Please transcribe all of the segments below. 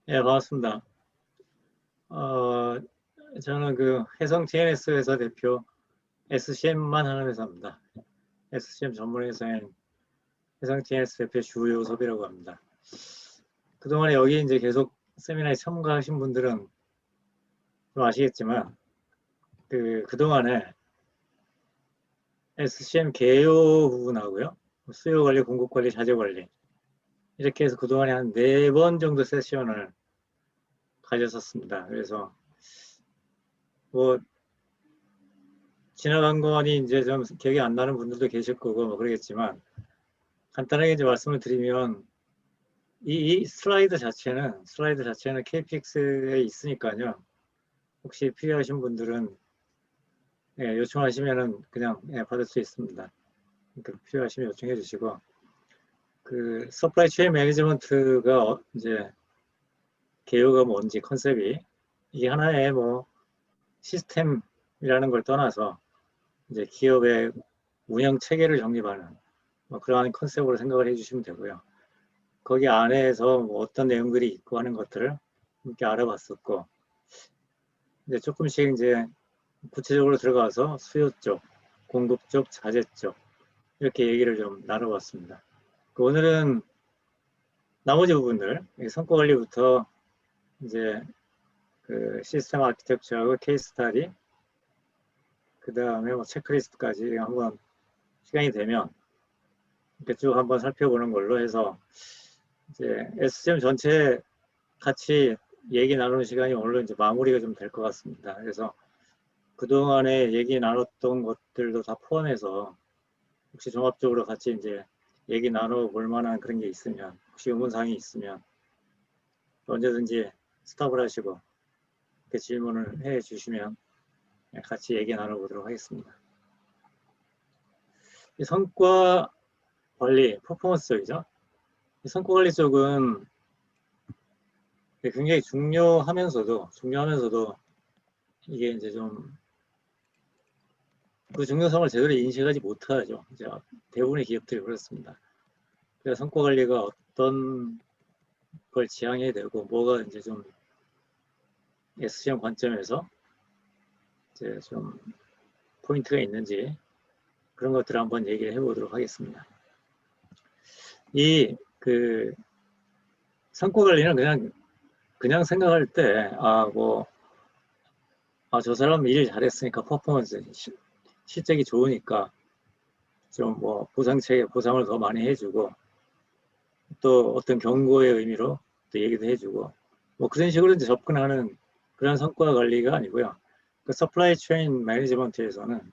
예, 반갑습니다. 어, 저는 그 해성 TNS 회사 대표 SCM만 하는 회사입니다. SCM 전문 회사인 해성 TNS 대표 주요섭이라고 합니다. 그동안에 여기 이제 계속 세미나에 참가하신 분들은 좀 아시겠지만, 그동안에 SCM 개요 부분하고요, 수요 관리, 공급 관리, 자재 관리, 이렇게 해서 그동안에 한 4번 정도 세션을 가졌었습니다. 그래서 뭐 지나간 거니 이제 좀 기억이 안 나는 분들도 계실 거고 뭐 그러겠지만, 간단하게 이제 말씀을 드리면 이 슬라이드 자체는 KPX에 있으니까요. 혹시 필요하신 분들은 예, 요청하시면은 그냥 예, 받을 수 있습니다. 그러니까 필요하시면 요청해 주시고, 그 서플라이 체인 매니지먼트가 이제 개요가 뭔지 컨셉이 이게 하나의 뭐 시스템이라는 걸 떠나서 이제 기업의 운영 체계를 정립하는 뭐 그러한 컨셉으로 생각을 해주시면 되고요. 거기 안에서 뭐 어떤 내용들이 있고 하는 것들을 함께 알아봤었고, 이제 조금씩 이제 구체적으로 들어가서 수요 쪽, 공급 쪽, 자재 쪽 이렇게 얘기를 좀 나눠봤습니다. 오늘은 나머지 부분들, 성과 관리부터 이제 그 시스템 아키텍처하고 케이스 스타디, 그 다음에 뭐 체크리스트까지 한번 시간이 되면 이렇게 쭉 한번 살펴보는 걸로 해서 이제 SCM 전체 같이 얘기 나누는 시간이 오늘로 이제 마무리가 좀 될 것 같습니다. 그래서 그동안에 얘기 나눴던 것들도 다 포함해서 혹시 종합적으로 같이 이제 얘기 나눠볼 만한 그런 게 있으면, 혹시 의문사항이 있으면 언제든지 스탑을 하시고 이렇게 질문을 해 주시면 같이 얘기 나눠보도록 하겠습니다. 이 성과 관리, 퍼포먼스 쪽이죠. 이 성과 관리 쪽은 굉장히 중요하면서도 이게 이제 좀 그 중요성을 제대로 인식하지 못하죠. 이제 대부분의 기업들이 그렇습니다. 그래서 성과 관리가 어떤 걸 지향해야 되고 뭐가 이제 좀 SCM 관점에서 이제 좀 포인트가 있는지 그런 것들을 한번 얘기를 해보도록 하겠습니다. 이 그 성과 관리는 그냥 생각할 때 저 사람 일 잘했으니까 퍼포먼스 실적이 좋으니까 좀 뭐 보상을 더 많이 해주고 또 어떤 경고의 의미로 또 얘기도 해주고 뭐 그런 식으로 이제 접근하는 그런 성과 관리가 아니고요. 그 서플라이 체인 매니지먼트에서는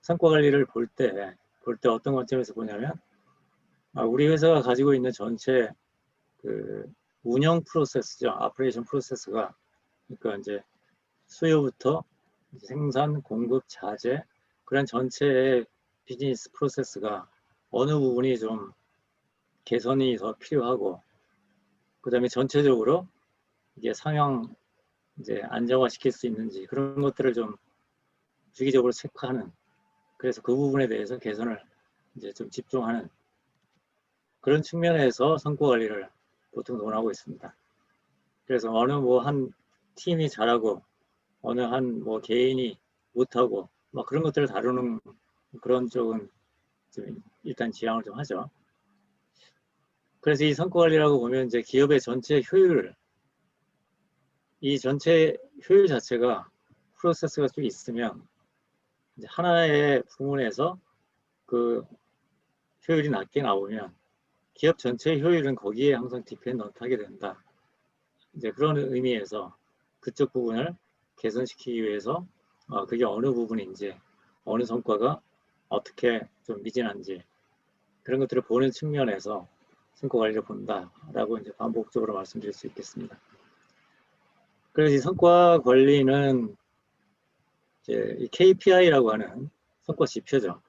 성과 관리를 볼 때 어떤 관점에서 보냐면 우리 회사가 가지고 있는 전체 그 운영 프로세스죠. 아퍼레이션 프로세스가 그러니까 이제 수요부터 생산, 공급, 자재 그런 전체의 비즈니스 프로세스가 어느 부분이 좀 개선이 더 필요하고 그 다음에 전체적으로 이게 상향 이제 안정화시킬 수 있는지 그런 것들을 좀 주기적으로 체크하는, 그래서 그 부분에 대해서 개선을 이제 좀 집중하는 그런 측면에서 성과 관리를 보통 논하고 있습니다. 그래서 어느 뭐 한 팀이 잘하고 어느 한 뭐 개인이 못하고 뭐 그런 것들을 다루는 그런 쪽은 좀 일단 지향을 좀 하죠. 그래서 이 성과 관리라고 보면 이제 기업의 전체 효율, 이 전체 효율 자체가 프로세스가 좀 있으면 이제 하나의 부문에서 그 효율이 낮게 나오면 기업 전체의 효율은 거기에 항상 디펜던트 하게 된다. 이제 그런 의미에서 그쪽 부분을 개선시키기 위해서 그게 어느 부분인지 어느 성과가 어떻게 좀 미진한지 그런 것들을 보는 측면에서 성과 관리를 본다라고 이제 반복적으로 말씀드릴 수 있겠습니다. 그래서 이 성과 관리는 이제 이 KPI라고 하는 성과 지표죠.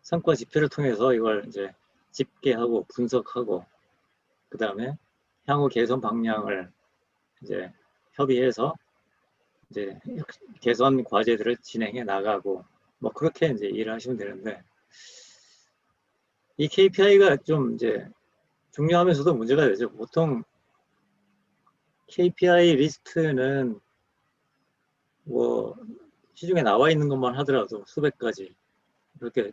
성과 지표를 통해서 이걸 이제 집계하고 분석하고 그 다음에 향후 개선 방향을 이제 협의해서 이제 개선 과제들을 진행해 나가고 뭐 그렇게 이제 일을 하시면 되는데, 이 KPI가 좀 이제 중요하면서도 문제가 되죠. 보통 KPI 리스트는 뭐 시중에 나와 있는 것만 하더라도 수백 가지, 이렇게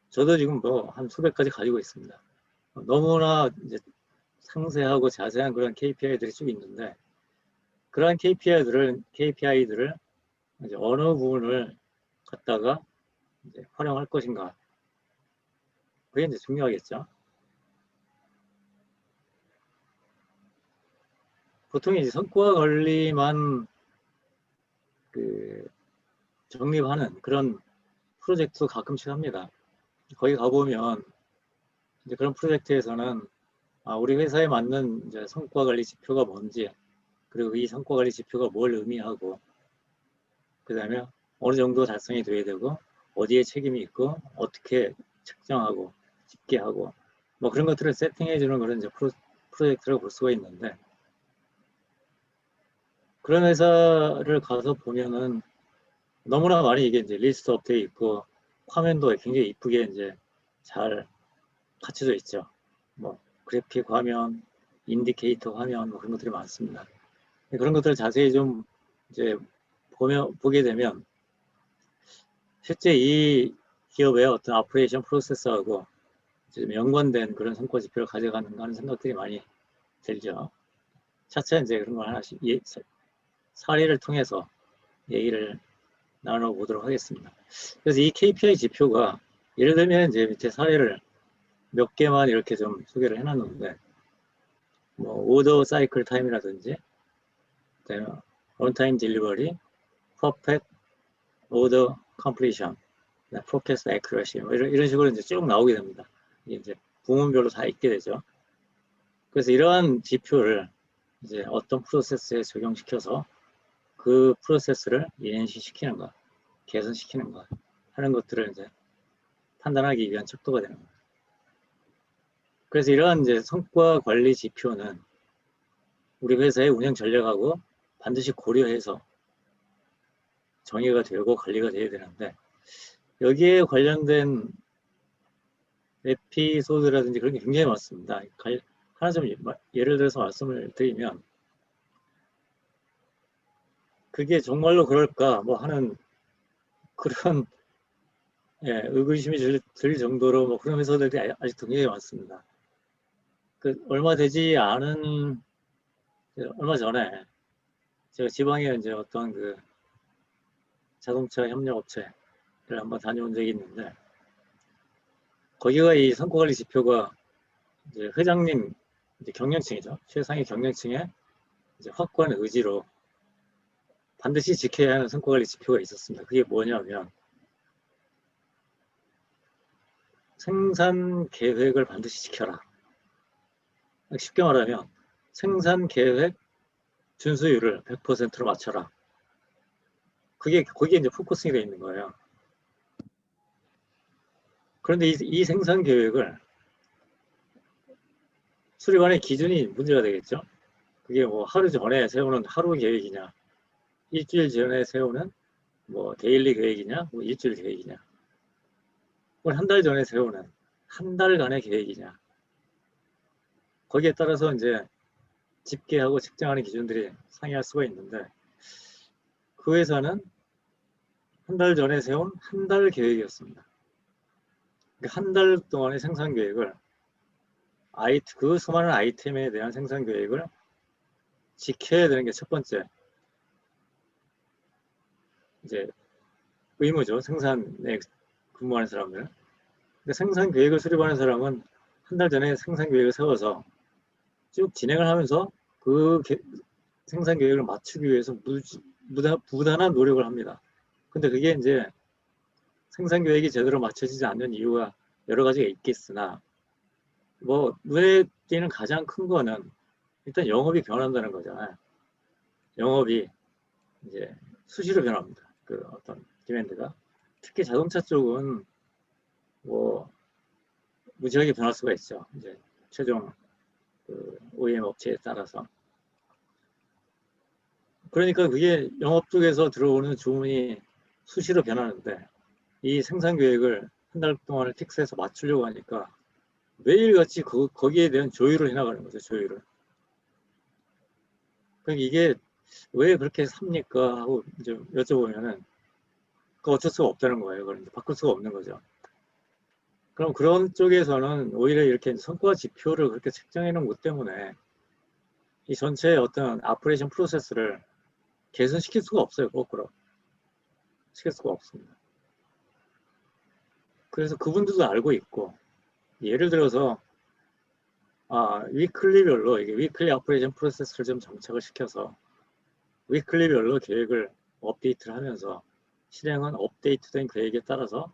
저도 지금 뭐 한 수백 가지 가지고 있습니다. 너무나 이제 상세하고 자세한 그런 KPI들이 쭉 있는데, 그러한 KPI들을 이제 어느 부분을 갖다가 이제 활용할 것인가, 그게 이제 중요하겠죠. 보통 이제 성과 관리만 그 정립하는 그런 프로젝트도 가끔씩 합니다. 거기 가보면 이제 그런 프로젝트에서는 우리 회사에 맞는 이제 성과 관리 지표가 뭔지, 그리고 이 성과 관리 지표가 뭘 의미하고, 그 다음에 어느 정도 달성이 돼야 되고, 어디에 책임이 있고, 어떻게 측정하고, 집계하고, 뭐 그런 것들을 세팅해주는 그런 이제 프로젝트라고 볼 수가 있는데, 그런 회사를 가서 보면은 너무나 많이 이게 이제 리스트 업되어 있고, 화면도 굉장히 이쁘게 이제 잘 갖춰져 있죠. 뭐 그래픽 화면, 인디케이터 화면, 뭐 그런 것들이 많습니다. 그런 것들을 자세히 좀 이제 보게 되면 실제 이 기업의 어떤 오퍼레이션 프로세스하고 좀 연관된 그런 성과 지표를 가져가는가 하는 생각들이 많이 들죠. 차차 이제 그런 걸 하나씩 사례를 통해서 얘기를 나눠보도록 하겠습니다. 그래서 이 KPI 지표가 예를 들면 이제 밑에 사례를 몇 개만 이렇게 좀 소개를 해놨는데, 뭐 오더 사이클 타임이라든지, 그다음에 온타임 딜리버리, 퍼펙트 오더 컴플리션, 포캐스트 애큐러시, 이런 식으로 이제 쭉 나오게 됩니다. 이제 부문별로 다 있게 되죠. 그래서 이러한 지표를 이제 어떤 프로세스에 적용시켜서 그 프로세스를 인식시키는가, 개선시키는가 하는 것들을 이제 판단하기 위한 척도가 되는 겁니다. 그래서 이러한 이제 성과 관리 지표는 우리 회사의 운영 전략하고 반드시 고려해서 정의가 되고 관리가 돼야 되는데, 여기에 관련된 에피소드라든지 그런 게 굉장히 많습니다. 하나 좀 예를 들어서 말씀을 드리면, 그게 정말로 그럴까 뭐 하는 그런 의구심이 들 정도로 뭐 그런 회사들이 아직도 굉장히 많습니다. 얼마 되지 않은, 얼마 전에 제가 지방에 이제 어떤 그 자동차 협력업체를 한번 다녀온 적이 있는데, 거기가 이 성과관리 지표가 이제 회장님, 이제 경영층이죠. 최상위 경영층의 이제 확고한 의지로 반드시 지켜야 하는 성과관리 지표가 있었습니다. 그게 뭐냐면, 생산 계획을 반드시 지켜라. 쉽게 말하면 생산 계획 준수율을 100%로 맞춰라. 거기에 이제 포커싱이 있는 거예요. 그런데 이 생산 계획을 수립안의 기준이 문제가 되겠죠. 그게 뭐 하루 전에 세우는 하루 계획이냐, 일주일 전에 세우는 뭐 데일리 계획이냐, 뭐 일주일 계획이냐, 한 달 전에 세우는 한 달간의 계획이냐. 거기에 따라서 이제 집계하고 측정하는 기준들이 상이할 수가 있는데, 그 회사는 한 달 전에 세운 한 달 계획이었습니다. 한 달 동안의 생산 계획을 그 수많은 아이템에 대한 생산 계획을 지켜야 되는 게 첫 번째 이제 의무죠. 생산에 근무하는 사람들. 근데 생산 계획을 수립하는 사람은 한 달 전에 생산 계획을 세워서 쭉 진행을 하면서 그 생산 계획을 맞추기 위해서 부단한 노력을 합니다. 근데 그게 이제 생산 계획이 제대로 맞춰지지 않는 이유가 여러 가지가 있겠으나, 뭐 눈에 띄는 가장 큰 거는 일단 영업이 변한다는 거잖아요. 영업이 이제 수시로 변합니다. 그 어떤 디맨드가. 특히 자동차 쪽은 뭐 무지하게 변할 수가 있죠. 이제 최종 그 OEM 업체에 따라서. 그러니까 그게 영업 쪽에서 들어오는 주문이 수시로 변하는데, 이 생산 계획을 한 달 동안을 픽스해서 맞추려고 하니까 매일같이 거기에 대한 조율을 해나가는 거죠. 조율을. 그럼 이게 왜 그렇게 삽니까 하고 이제 여쭤보면은 그 어쩔 수가 없다는 거예요. 그걸 이제 바꿀 수가 없는 거죠. 그럼 그런 쪽에서는 오히려 이렇게 성과 지표를 그렇게 책정해 놓은 것 때문에 이 전체의 어떤 아프레이션 프로세스를 개선시킬 수가 없어요. 거꾸로 시킬 수가 없습니다. 그래서 그분들도 알고 있고, 예를 들어서 위클리별로 이게 위클리 아프레이션 프로세스를 좀 정착을 시켜서 위클리별로 계획을 업데이트를 하면서 실행은 업데이트된 계획에 따라서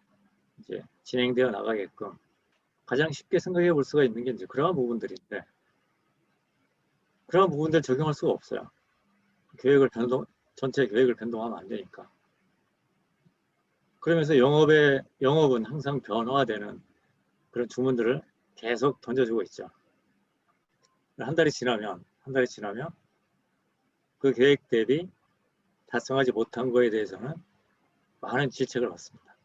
이제 진행되어 나가게끔 가장 쉽게 생각해 볼 수가 있는 게 이제 그러한 부분들인데, 그러한 부분들 적용할 수가 없어요. 전체 계획을 변동하면 안 되니까. 그러면서 영업은 항상 변화되는 그런 주문들을 계속 던져주고 있죠. 한 달이 지나면 그 계획 대비 달성하지 못한 거에 대해서는 많은 질책을 받습니다.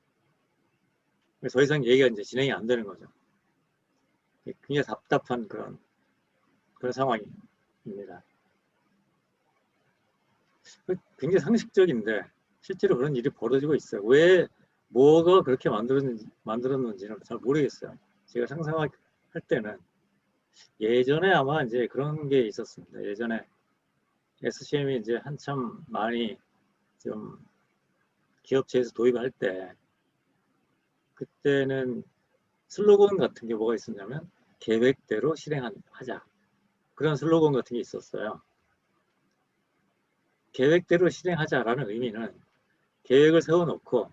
더 이상 얘기가 이제 진행이 안 되는 거죠. 굉장히 답답한 그런 상황입니다. 굉장히 상식적인데 실제로 그런 일이 벌어지고 있어요. 왜 뭐가 그렇게 만들었는지는 잘 모르겠어요. 제가 상상할 때는 예전에 아마 이제 그런 게 있었습니다. 예전에 SCM이 이제 한참 많이 좀 기업체에서 도입할 때 그때는 슬로건 같은 게 뭐가 있었냐면 계획대로 실행하자, 그런 슬로건 같은 게 있었어요. 계획대로 실행하자라는 의미는 계획을 세워놓고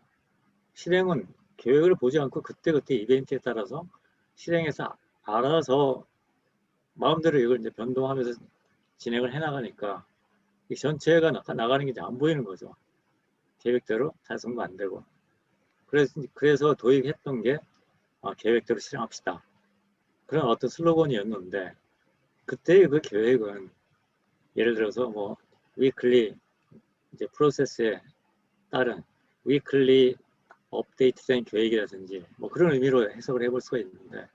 실행은 계획을 보지 않고 그때그때 이벤트에 따라서 실행해서 알아서 마음대로 이걸 이제 변동하면서 진행을 해나가니까 이 전체가 나가는 게 이제 안 보이는 거죠. 계획대로 달성도 안 되고. 그래서 도입했던 게 계획대로 실행합시다, 그런 어떤 슬로건이었는데, 그때의 그 계획은 예를 들어서 뭐 위클리 이제 프로세스에 따른 위클리 업데이트된 계획이라든지 뭐 그런 의미로 해석을 해볼 수가 있는데,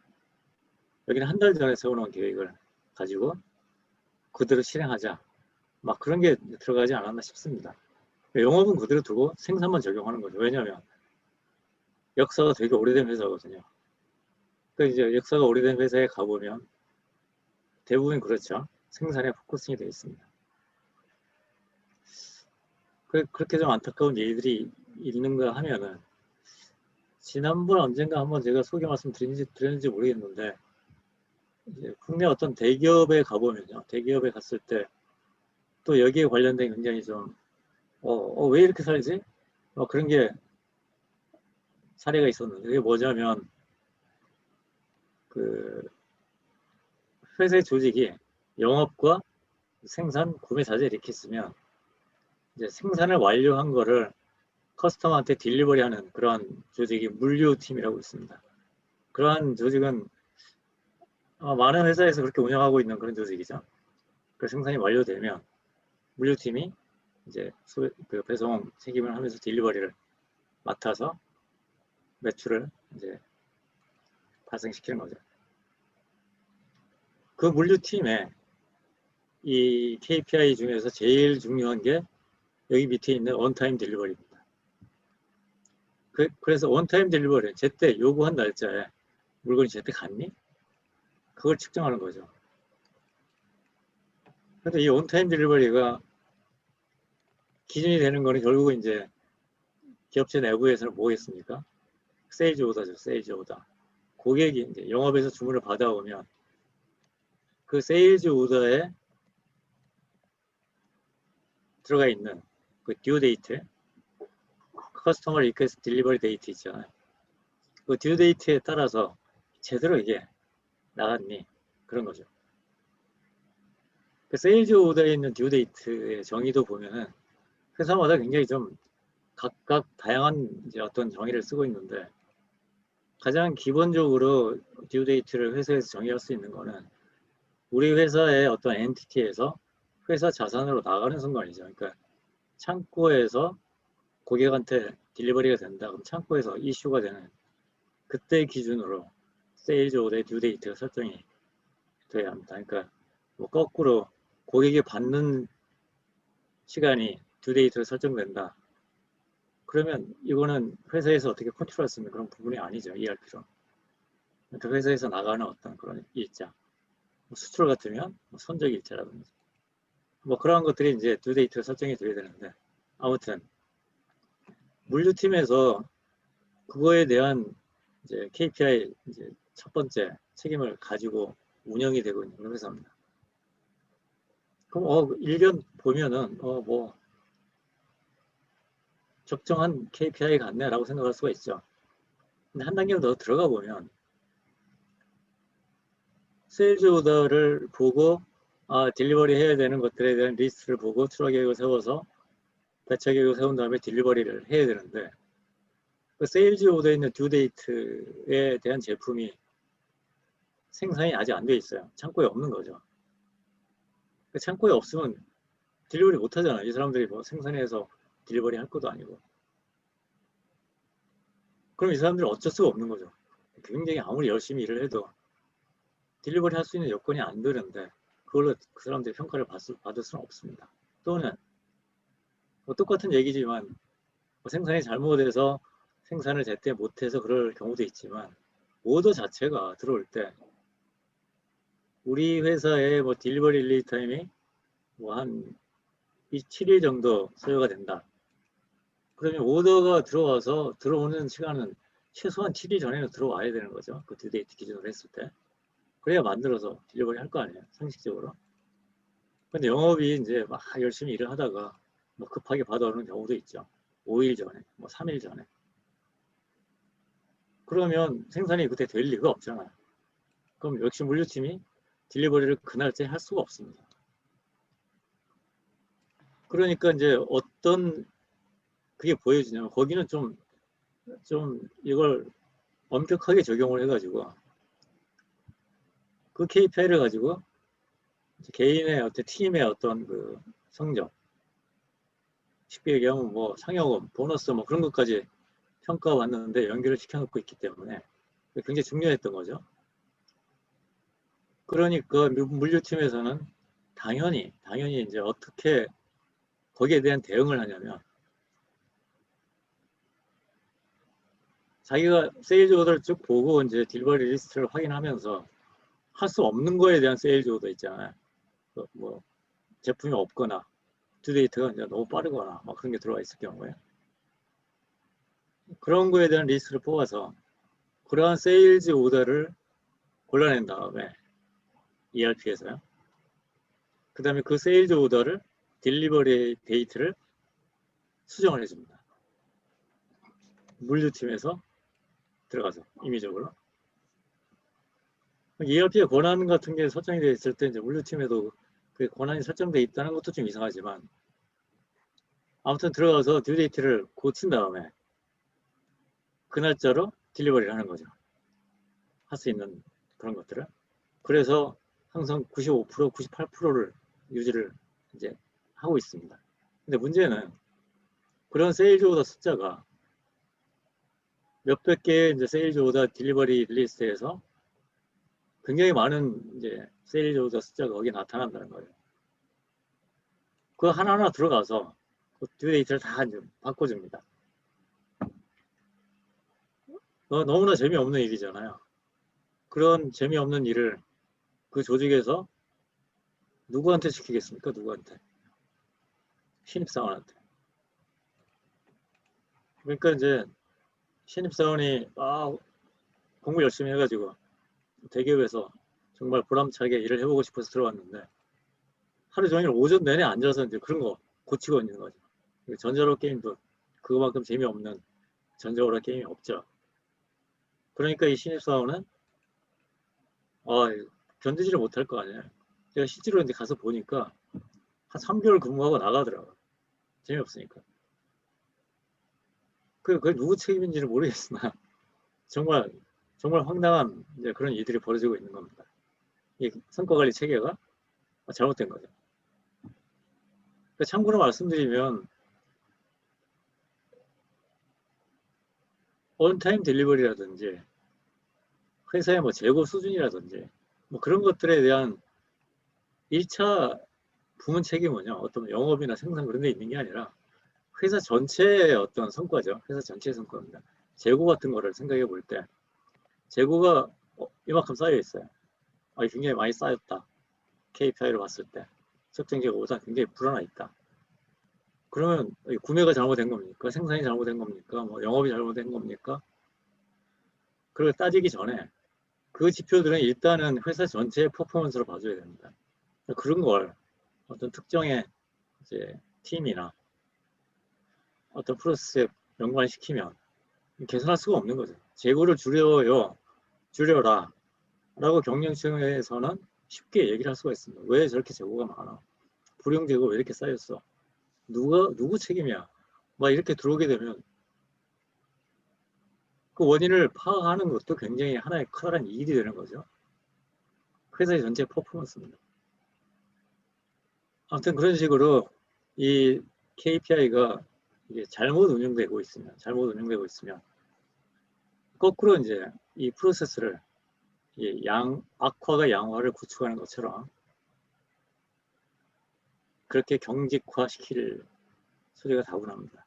여기는 한 달 전에 세워놓은 계획을 가지고 그대로 실행하자, 막 그런 게 들어가지 않았나 싶습니다. 영업은 그대로 두고 생산만 적용하는 거죠. 왜냐하면 역사가 되게 오래된 회사거든요. 그러니까 이제 역사가 오래된 회사에 가보면 대부분 그렇죠. 생산에 포커싱이 되어 있습니다. 그렇게 좀 안타까운 일들이 있는가 하면은, 지난번 언젠가 한번 제가 소개 말씀드렸는지 모르겠는데, 이제 국내 어떤 대기업에 가보면요, 대기업에 갔을 때 또 여기에 관련된 굉장히 좀 왜 이렇게 살지? 그런 게 사례가 있었는데, 그게 뭐냐면 그 회사의 조직이 영업과 생산, 구매 자재 이렇게 있으면 이제 생산을 완료한 거를 커스터머한테 딜리버리하는 그러한 조직이 물류팀이라고 있습니다. 그러한 조직은 많은 회사에서 그렇게 운영하고 있는 그런 조직이죠. 그 생산이 완료되면 물류팀이 이제 그 배송 책임을 하면서 딜리버리를 맡아서 매출을 이제 발생시키는 거죠. 그 물류팀에 이 KPI 중에서 제일 중요한 게 여기 밑에 있는 원타임 딜리버리입니다. 그래서 원타임 딜리버리, 제때 요구한 날짜에 물건이 제때 갔니? 그걸 측정하는 거죠. 근데 이 원타임 딜리버리가 기준이 되는 거는 결국은 이제 기업체 내부에서는 뭐겠습니까? 세일즈 오더죠, 세일즈 오더. 고객이 이제 영업에서 주문을 받아오면 그 세일즈 오더에 들어가 있는 그 듀 데이트, 커스터머 리퀘스트 딜리버리 데이트 있잖아요. 그 듀 데이트에 따라서 제대로 이게 나갔니? 그런 거죠. 그 세일즈 오더에 있는 듀 데이트의 정의도 보면은 회사마다 굉장히 좀 각각 다양한 이제 어떤 정의를 쓰고 있는데, 가장 기본적으로 듀 데이트를 회사에서 정의할 수 있는 거는 우리 회사의 어떤 엔티티에서 회사 자산으로 나가는 순간이죠. 그러니까 창고에서 고객한테 딜리버리가 된다. 그럼 창고에서 이슈가 되는 그때 기준으로 세일즈 오더의 듀 데이트가 설정이 돼야 합니다. 그러니까 뭐 거꾸로 고객이 받는 시간이 듀데이트로 설정된다. 그러면 이거는 회사에서 어떻게 컨트롤할 수 있는 그런 부분이 아니죠. ERP로. 그러니까 회사에서 나가는 어떤 그런 일자, 수출 같으면 선적 일자라든지 뭐 그러한 것들이 이제 듀데이트로 설정이 돼야 되는데, 아무튼 물류팀에서 그거에 대한 이제 KPI 이제 첫 번째 책임을 가지고 운영이 되고 있는 회사입니다. 그럼 일견 보면은 뭐 적정한 KPI 같네라고 생각할 수가 있죠. 근데 한 단계 더 들어가 보면 세일즈 오더를 보고 딜리버리 해야 되는 것들에 대한 리스트를 보고 출하 계획을 세워서 배차 계획을 세운 다음에 딜리버리를 해야 되는데, 그 세일즈 오더에 있는 듀데이트에 대한 제품이 생산이 아직 안 돼 있어요. 창고에 없는 거죠. 그 창고에 없으면 딜리버리 못 하잖아요. 이 사람들이 뭐 생산해서 딜리버리 할 것도 아니고. 그럼 이 사람들은 어쩔 수가 없는 거죠. 굉장히 아무리 열심히 일을 해도 딜리버리 할 수 있는 여건이 안 되는데 그걸로 그 사람들이 평가를 받을 수는 없습니다. 또는 뭐 똑같은 얘기지만 뭐 생산이 잘못해서 생산을 제때 못해서 그럴 경우도 있지만, 오더 자체가 들어올 때 우리 회사의 뭐 딜리버리 릴리즈 타임이 뭐 한 7일 정도 소요가 된다. 그러면 오더가 들어와서 들어오는 시간은 최소한 7일 전에는 들어와야 되는 거죠. 그 듀데이트 기준으로 했을 때. 그래야 만들어서 딜리버리 할 거 아니에요. 상식적으로. 근데 영업이 이제 막 열심히 일을 하다가 뭐 급하게 받아오는 경우도 있죠. 5일 전에, 뭐 3일 전에. 그러면 생산이 그때 될 리가 없잖아요. 그럼 역시 물류팀이 딜리버리를 그날째 할 수가 없습니다. 그러니까 이제 어떤 그게 보여지냐면, 거기는 좀 이걸 엄격하게 적용을 해가지고 그 KPI를 가지고 개인의 어떤 팀의 어떤 그 성적, 쉽게 얘기하면 뭐 상여금, 보너스 뭐 그런 것까지 평가받는데 연결을 시켜놓고 있기 때문에 굉장히 중요했던 거죠. 그러니까 물류팀에서는 당연히 이제 어떻게 거기에 대한 대응을 하냐면, 자기가 세일즈 오더를 쭉 보고 이제 딜버리 리스트를 확인하면서 할 수 없는 거에 대한 세일즈 오더 있잖아요. 뭐 제품이 없거나 듀데이트가 이제 너무 빠르거나 막 그런 게 들어와 있을 경우에 그런 거에 대한 리스트를 뽑아서 그러한 세일즈 오더를 골라낸 다음에 ERP에서요. 그 다음에 그 세일즈 오더를 딜리버리 데이트를 수정을 해줍니다. 물류팀에서 들어가서 임의적으로. ERP의 권한 같은 게 설정이 되어 있을 때 이제 물류팀에도 그 권한이 설정되어 있다는 것도 좀 이상하지만, 아무튼 들어가서 듀데이트를 고친 다음에 그 날짜로 딜리버리를 하는 거죠. 할 수 있는 그런 것들을. 그래서 항상 95%, 98%를 유지를 이제 하고 있습니다. 근데 문제는 그런 세일즈 오더 숫자가 몇백 개의 이제 세일즈 오더 딜리버리 리스트에서 굉장히 많은 이제 세일즈 오더 숫자가 거기에 나타난다는 거예요. 그 하나하나 들어가서 그 듀데이트를 다 이제 바꿔줍니다. 너무나 재미없는 일이잖아요. 그런 재미없는 일을 그 조직에서 누구한테 시키겠습니까? 누구한테? 신입사원한테. 그러니까 이제 신입사원이 공부 열심히 해가지고 대기업에서 정말 보람차게 일을 해보고 싶어서 들어왔는데 하루 종일 오전 내내 앉아서 이제 그런 거 고치고 있는 거죠. 전자로 게임도 그거만큼 재미없는 전자오락 게임이 없죠. 그러니까 이 신입사원은 견디지를 못할 거 아니에요. 제가 실제로 이제 가서 보니까 한 3개월 근무하고 나가더라고요. 재미없으니까. 그게 누구 책임인지는 모르겠으나 정말 황당한 이제 그런 일들이 벌어지고 있는 겁니다. 이 성과관리 체계가 잘못된 거죠. 그러니까 참고로 말씀드리면 온타임 딜리버리라든지 회사의 뭐 재고 수준이라든지 뭐 그런 것들에 대한 1차 부문 책임은요, 어떤 영업이나 생산 그런 데 있는 게 아니라 회사 전체의 어떤 성과죠. 회사 전체의 성과입니다. 재고 같은 거를 생각해 볼 때 재고가 이만큼 쌓여 있어요. 굉장히 많이 쌓였다. KPI로 봤을 때 측정 재고보다 굉장히 불어나 있다. 그러면 구매가 잘못된 겁니까? 생산이 잘못된 겁니까? 뭐 영업이 잘못된 겁니까? 그걸 따지기 전에 그 지표들은 일단은 회사 전체의 퍼포먼스로 봐줘야 됩니다. 그런 걸 어떤 특정의 이제 팀이나 어떤 프로세스에 연관시키면 개선할 수가 없는 거죠. 재고를 줄여라 라고 경영층에서는 쉽게 얘기를 할 수가 있습니다. 왜 저렇게 재고가 많아? 불용 재고 왜 이렇게 쌓였어? 누구 책임이야? 막 이렇게 들어오게 되면 그 원인을 파악하는 것도 굉장히 하나의 커다란 일이 되는 거죠. 회사의 전체 퍼포먼스입니다. 아무튼 그런 식으로 이 KPI가 이게 잘못 운영되고 있으면 거꾸로 이제 이 프로세스를 악화가 양화를 구축하는 것처럼 그렇게 경직화시킬 소리가 다분합니다.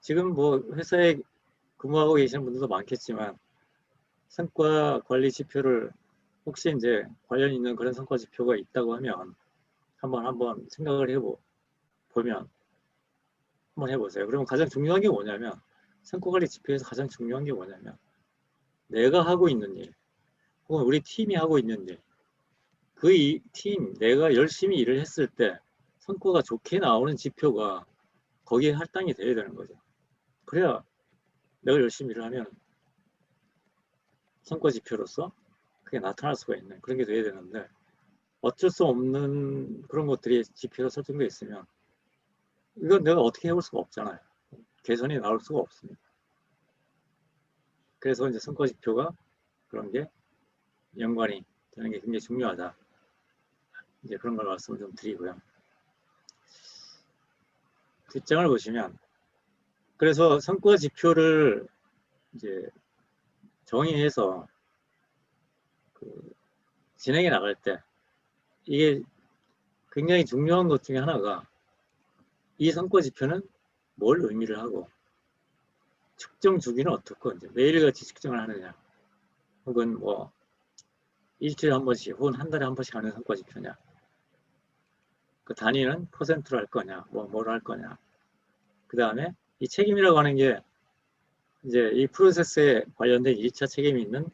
지금 뭐 회사에 근무하고 계시는 분들도 많겠지만 성과 관리 지표를 혹시 이제 관련 있는 그런 성과 지표가 있다고 하면 한번 생각을 해보면 한번 해보세요. 그러면 가장 중요한 게 뭐냐면 성과 관리 지표에서 가장 중요한 게 뭐냐면 내가 하고 있는 일 혹은 우리 팀이 하고 있는 일 그 팀 내가 열심히 일을 했을 때 성과가 좋게 나오는 지표가 거기에 할당이 돼야 되는 거죠. 그래야 내가 열심히 일을 하면 성과 지표로서 그게 나타날 수가 있는 그런 게 돼야 되는데 어쩔 수 없는 그런 것들이 지표로 설정되어 있으면 이건 내가 어떻게 해볼 수가 없잖아요. 개선이 나올 수가 없습니다. 그래서 이제 성과 지표가 그런 게 연관이 되는 게 굉장히 중요하다. 이제 그런 걸 말씀을 좀 드리고요. 뒷장을 보시면 그래서 성과 지표를 이제 정의해서 진행해 나갈 때 이게 굉장히 중요한 것 중에 하나가 이 성과 지표는 뭘 의미를 하고 측정 주기는 어떻고 이제 매일같이 측정을 하느냐 혹은 뭐 일주일에 한 번씩 혹은 한 달에 한 번씩 하는 성과 지표냐 그 단위는 퍼센트로 할 거냐 뭐로 할 거냐 그 다음에 이 책임이라고 하는 게 이제 이 프로세스에 관련된 1차 책임이 있는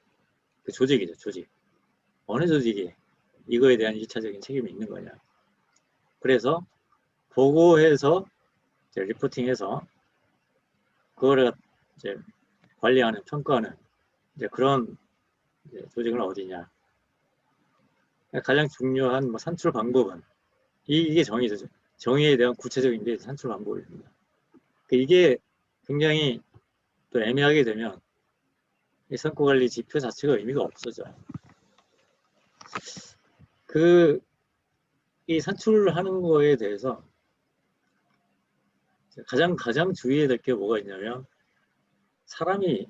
그 조직이죠. 조직. 어느 조직이 이거에 대한 1차적인 책임이 있는 거냐. 그래서 보고해서 이제 리포팅해서 그거를 이제 관리하는 평가하는 이제 그런 이제 조직은 어디냐. 가장 중요한 뭐 산출 방법은 이게 정의죠. 정의에 대한 구체적인 게 산출 방법입니다. 이게 굉장히 또 애매하게 되면 이 성과관리 지표 자체가 의미가 없어져요. 이 산출하는 거에 대해서 가장 주의해야 될 게 뭐가 있냐면 사람이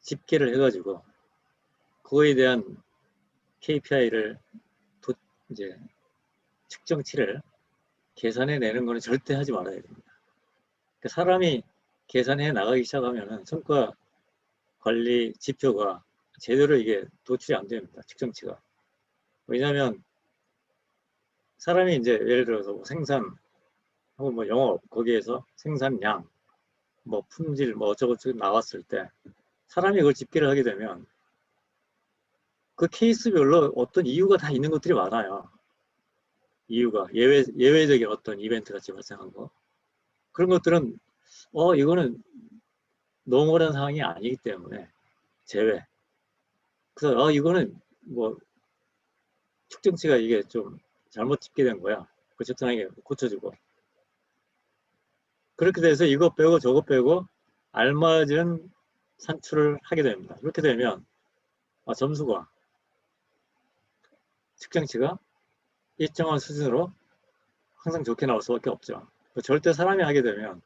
집계를 해가지고 그거에 대한 KPI를 이제 측정치를 계산해 내는 거는 절대 하지 말아야 됩니다. 사람이 계산해 나가기 시작하면은 성과 관리 지표가 제대로 이게 도출이 안 됩니다. 측정치가. 왜냐하면 사람이 이제 예를 들어서 뭐 생산 혹은 뭐 영업 거기에서 생산량 뭐 품질 뭐 어쩌고저쩌고 나왔을 때 사람이 그걸 집계를 하게 되면 그 케이스별로 어떤 이유가 다 있는 것들이 많아요. 이유가 예외적인 어떤 이벤트 같이 발생한 거 그런 것들은 이거는 노멀한 상황이 아니기 때문에 제외. 그래서 이거는 뭐 측정치가 이게 좀 잘못 집계된 거야. 그 적당하게 고쳐주고 그렇게 돼서 이거 빼고 저거 빼고 알맞은 산출을 하게 됩니다. 이렇게 되면 점수가 측정치가 일정한 수준으로 항상 좋게 나올 수밖에 없죠. 절대 사람이 하게 되면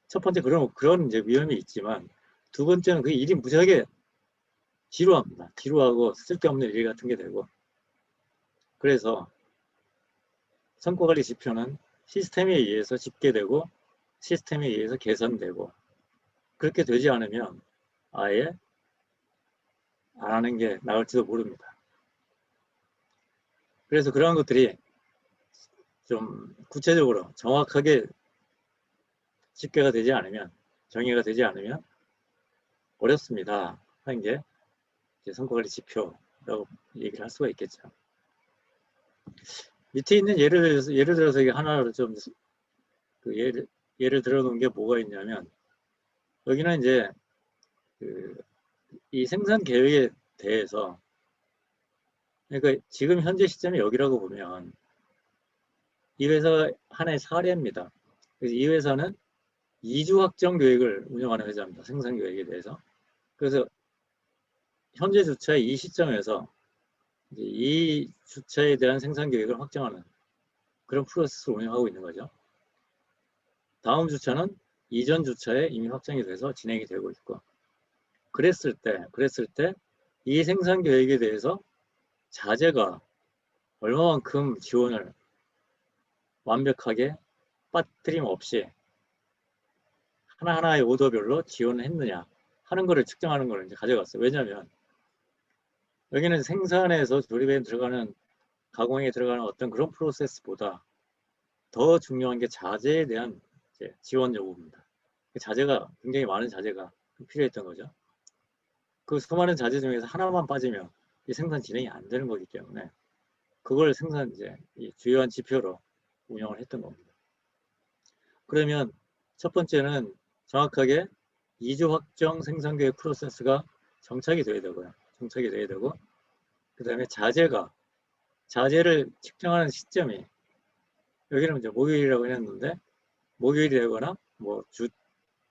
첫 번째 그런 이제 위험이 있지만 두 번째는 그 일이 무지하게 지루합니다. 지루하고 쓸데없는 일 같은 게 되고 그래서 성과관리 지표는 시스템에 의해서 집계되고 시스템에 의해서 개선되고, 그렇게 되지 않으면 아예 안 하는 게 나을지도 모릅니다. 그래서 그러한 것들이 좀 구체적으로 정확하게 집계가 되지 않으면, 정의가 되지 않으면 어렵습니다 하는 게 성과관리 지표라고 얘기를 할 수가 있겠죠. 밑에 있는 예를 들어서 이게 하나로 좀 예를 들어 놓은 게 뭐가 있냐면, 여기는 이제 이 생산 계획에 대해서, 그러니까 지금 현재 시점이 여기라고 보면 이 회사 하나의 사례입니다. 그래서 이 회사는 2주 확정 계획을 운영하는 회사입니다. 생산 계획에 대해서. 그래서 현재 주차의 이 시점에서 이제 이 주차에 대한 생산 계획을 확정하는 그런 프로세스를 운영하고 있는 거죠. 다음 주차는 이전 주차에 이미 확정이 돼서 진행이 되고 있고, 그랬을 때 이 생산 계획에 대해서 자재가 얼마만큼 지원을 완벽하게 빠뜨림 없이 하나하나의 오더별로 지원을 했느냐 하는 거를 측정하는 걸 이제 가져갔어요. 왜냐하면 여기는 생산에서 조립에 들어가는, 가공에 들어가는 어떤 그런 프로세스보다 더 중요한 게 자재에 대한 지원 여부입니다. 자재가, 굉장히 많은 자재가 필요했던 거죠. 그 수많은 자재 중에서 하나만 빠지면 이 생산 진행이 안 되는 거기 때문에 그걸 생산 이 주요한 지표로 운영을 했던 겁니다. 그러면 첫 번째는 정확하게 2주 확정 생산 계획 프로세스가 정착이 돼야 되고요. 정착이 돼야 되고, 그 다음에 자재를 측정하는 시점이, 여기는 이제 목요일이라고 했는데 목요일이 되거나 뭐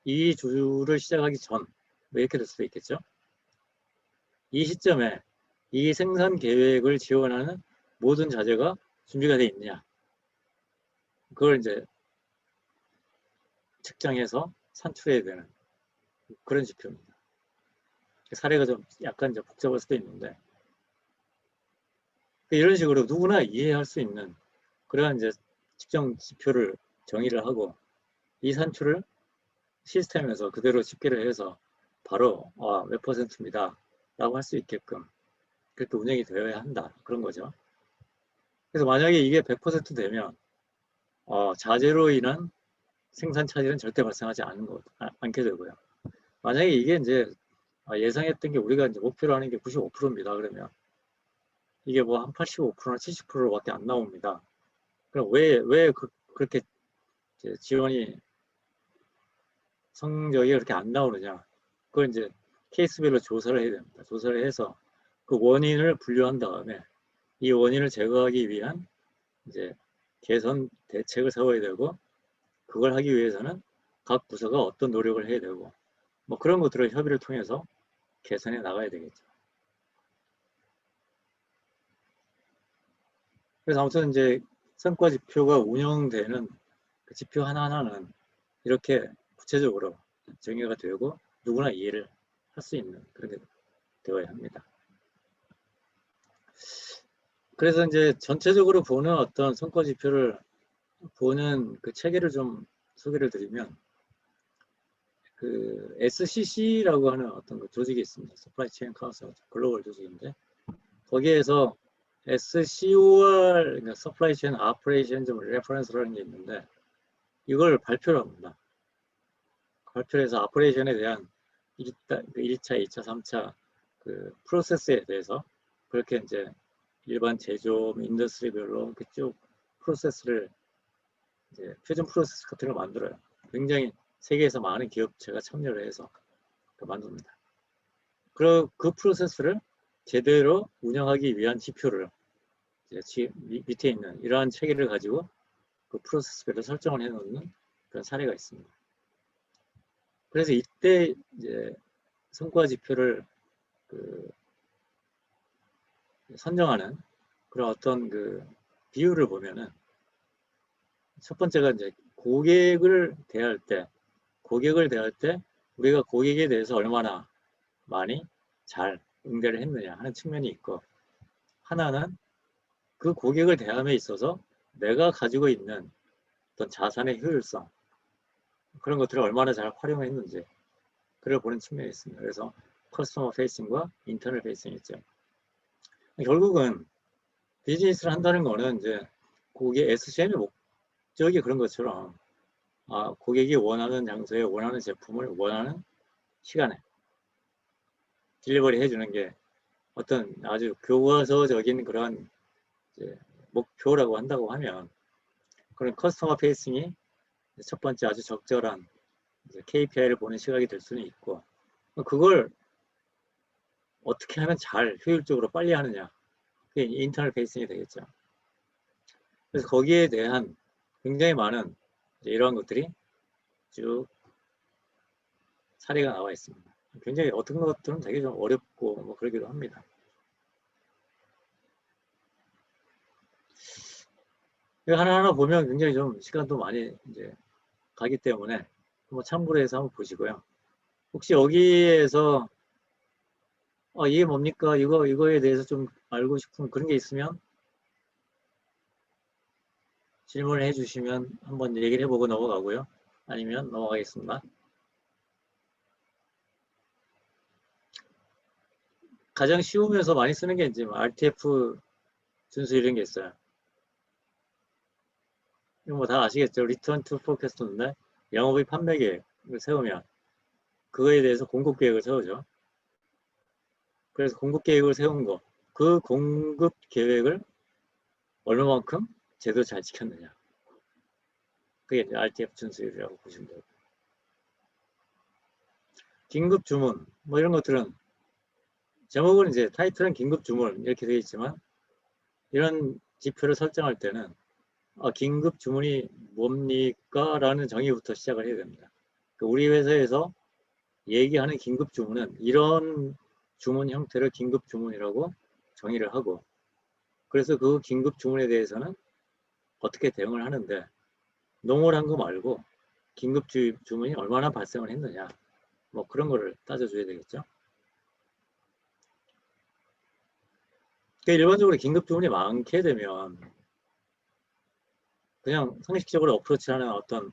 이 주를 시작하기 전, 뭐 이렇게 될 수도 있겠죠. 이 시점에 이 생산 계획을 지원하는 모든 자재가 준비가 되어 있느냐, 그걸 이제 측정해서 산출해야 되는 그런 지표입니다. 사례가 좀 약간 이제 복잡할 수도 있는데, 이런 식으로 누구나 이해할 수 있는 그러한 이제 측정 지표를 정의를 하고, 이 산출을 시스템에서 그대로 집계를 해서 바로 몇 %입니다 라고 할 수 있게끔 그렇게 운영이 되어야 한다, 그런 거죠. 그래서 만약에 이게 100% 되면 자재로 인한 생산 차질은 절대 발생하지 않게 되고요. 만약에 이게 이제 예상했던 게, 우리가 이제 목표로 하는 게 95%입니다. 그러면 이게 뭐 한 85%나 70%밖에 안 나옵니다. 그럼 왜 그렇게 지원이 성적이 그렇게 안 나오느냐? 그걸 이제 케이스별로 조사를 해야 됩니다. 조사를 해서 그 원인을 분류한 다음에 이 원인을 제거하기 위한 이제 개선 대책을 세워야 되고, 그걸 하기 위해서는 각 부서가 어떤 노력을 해야 되고, 뭐 그런 것들을 협의를 통해서 개선해 나가야 되겠죠. 그래서 아무튼 이제 성과 지표가 운영되는 그 지표 하나하나는 이렇게 구체적으로 정의가 되고 누구나 이해를 할 수 있는 그런 게 되어야 합니다. 그래서 이제 전체적으로 보는 어떤 성과 지표를 보는 그 체계를 좀 소개를 드리면, 그 SCC라고 하는 어떤 그 조직이 있습니다. Supply Chain Council, 글로벌 조직인데, 거기에서 SCOR, 그러니까 Supply Chain Operations Reference라는 게 있는데, 이걸 발표를 합니다. 발표를 해서 오퍼레이션에 대한 1차, 2차, 3차 그 프로세스에 대해서 그렇게 이제 일반 제조, 인더스트리별로 쭉 프로세스를 이제 표준 프로세스 같은 걸 만들어요. 굉장히 세계에서 많은 기업체가 참여를 해서 만듭니다. 그 프로세스를 제대로 운영하기 위한 지표를 이제 밑에 있는 이러한 체계를 가지고 그 프로세스별로 설정을 해놓는 그런 사례가 있습니다. 그래서 이때 이제 성과 지표를 선정하는 그런 어떤 그 비율을 보면은, 첫 번째가 이제 고객을 대할 때 우리가 고객에 대해서 얼마나 많이 잘 응대를 했느냐 하는 측면이 있고, 하나는 그 고객을 대함에 있어서 내가 가지고 있는 어떤 자산의 효율성, 그런 것들을 얼마나 잘 활용했는지 그걸 보는 측면이 있습니다. 그래서 커스터머 페이싱과 인터널 페이싱이 있죠. 결국은 비즈니스를 한다는 거는 이제 고객 SCM의 목적이 그런 것처럼 고객이 원하는 장소에 원하는 제품을 원하는 시간에 딜리버리 해주는 게 어떤 아주 교과서적인 그런 목표라고 한다고 하면, 그런 커스터머 페이싱이 첫 번째 아주 적절한 KPI를 보는 시각이 될 수는 있고, 그걸 어떻게 하면 잘 효율적으로 빨리 하느냐, 그게 인터널 페이싱이 되겠죠. 그래서 거기에 대한 굉장히 많은 이러한 것들이 쭉 사례가 나와 있습니다. 굉장히 어떤 것들은 되게 좀 어렵고 뭐 그러기도 합니다. 이거 하나하나 보면 굉장히 좀 시간도 많이 이제 가기 때문에 뭐 참고로 해서 한번 보시고요. 혹시 여기에서 이게 뭡니까? 이거에 대해서 좀 알고 싶은 그런 게 있으면 질문을 해주시면 한번 얘기를 해보고 넘어가고요. 아니면 넘어가겠습니다. 가장 쉬우면서 많이 쓰는 게 이제 RTF 준수 이런 게 있어요. 이거 뭐 다 아시겠죠? Return to Forecast인데 영업의 판매 계획을 세우면 그거에 대해서 공급 계획을 세우죠. 그래서 공급 계획을 세운 거, 그 공급 계획을 얼마만큼 제대로 잘 지켰느냐. 그게 이제 RTF 준수율이라고 보시면 돼요. 긴급 주문, 뭐 이런 것들은 제목은 이제 타이틀은 긴급 주문 이렇게 되어 있지만, 이런 지표를 설정할 때는 긴급 주문이 뭡니까? 라는 정의부터 시작을 해야 됩니다. 우리 회사에서 얘기하는 긴급 주문은 이런 주문 형태를 긴급 주문이라고 정의를 하고, 그래서 그 긴급 주문에 대해서는 어떻게 대응을 하는데, 노멀한 거 말고 긴급 주문이 얼마나 발생을 했느냐, 뭐 그런 거를 따져줘야 되겠죠. 일반적으로 긴급 주문이 많게 되면 그냥 상식적으로 어프로치하는 어떤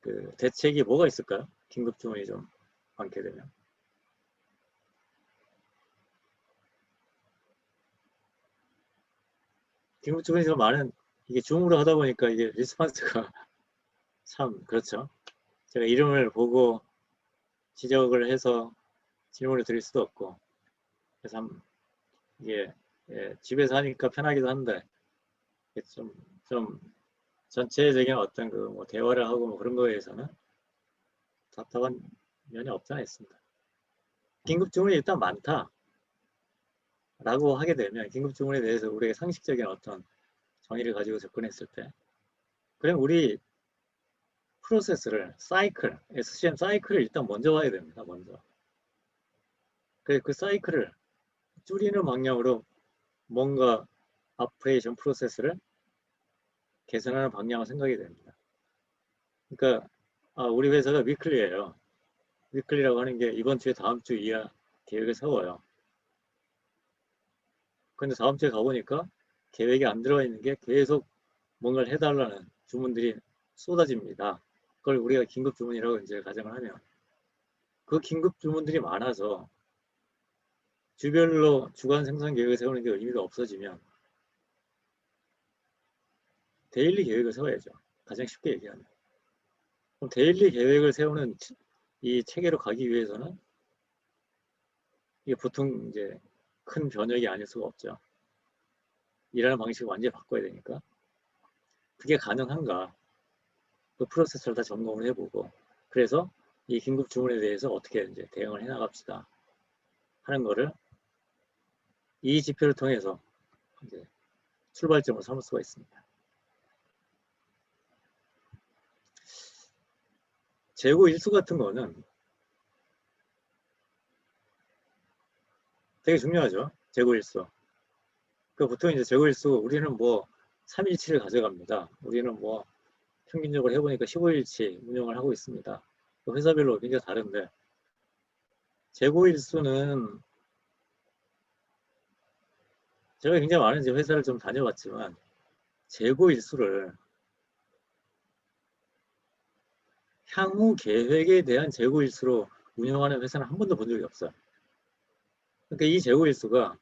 그 대책이 뭐가 있을까요? 긴급 주문이 좀 많게 되면. 긴급 주문이 좀 많은, 이게 줌으로 하다 보니까 이게 리스폰스가 참 그렇죠. 제가 이름을 보고 지적을 해서 질문을 드릴 수도 없고, 그래서 참 이게 집에서 하니까 편하기도 한데 좀 전체적인 어떤 그 뭐 대화를 하고 뭐 그런 거에서는 답답한 면이 없지 않아 있습니다. 긴급 주문이 일단 많다 라고 하게 되면, 긴급 주문에 대해서 우리가 상식적인 어떤 정의를 가지고 접근했을 때, 그럼 우리 프로세스를 사이클, SCM 사이클을 일단 먼저 봐야 됩니다. 먼저. 그 사이클을 줄이는 방향으로 뭔가 오퍼레이션 프로세스를 개선하는 방향을 생각이 됩니다. 그러니까 우리 회사가 위클리예요. 위클리라고 하는 게 이번 주에 다음 주 이하 계획을 세워요. 근데 다음 주에 가보니까 계획이 안 들어가 있는 게 계속 뭔가를 해달라는 주문들이 쏟아집니다. 그걸 우리가 긴급 주문이라고 이제 가정을 하면, 그 긴급 주문들이 많아서 주별로 주간 생산 계획을 세우는 게 의미가 없어지면 데일리 계획을 세워야죠. 가장 쉽게 얘기하면. 그럼 데일리 계획을 세우는 이 체계로 가기 위해서는 이게 보통 이제 큰 변혁이 아닐 수가 없죠. 일하는 방식을 완전히 바꿔야 되니까. 그게 가능한가? 그 프로세스를 다 점검을 해보고, 그래서 이 긴급 주문에 대해서 어떻게 이제 대응을 해나갑시다 하는 거를 이 지표를 통해서 이제 출발점으로 삼을 수가 있습니다. 재고 일수 같은 거는 되게 중요하죠. 재고 일수. 보통 이제 재고 일수, 우리는 뭐 3일치를 가져갑니다. 우리는 뭐 평균적으로 해보니까 15일치 운영을 하고 있습니다. 회사별로 굉장히 다른데, 재고 일수는 제가 굉장히 많은 회사를 좀 다녀봤지만 재고 일수를 향후 계획에 대한 재고 일수로 운영하는 회사는 한 번도 본 적이 없어요. 그러니까 이 재고 일수가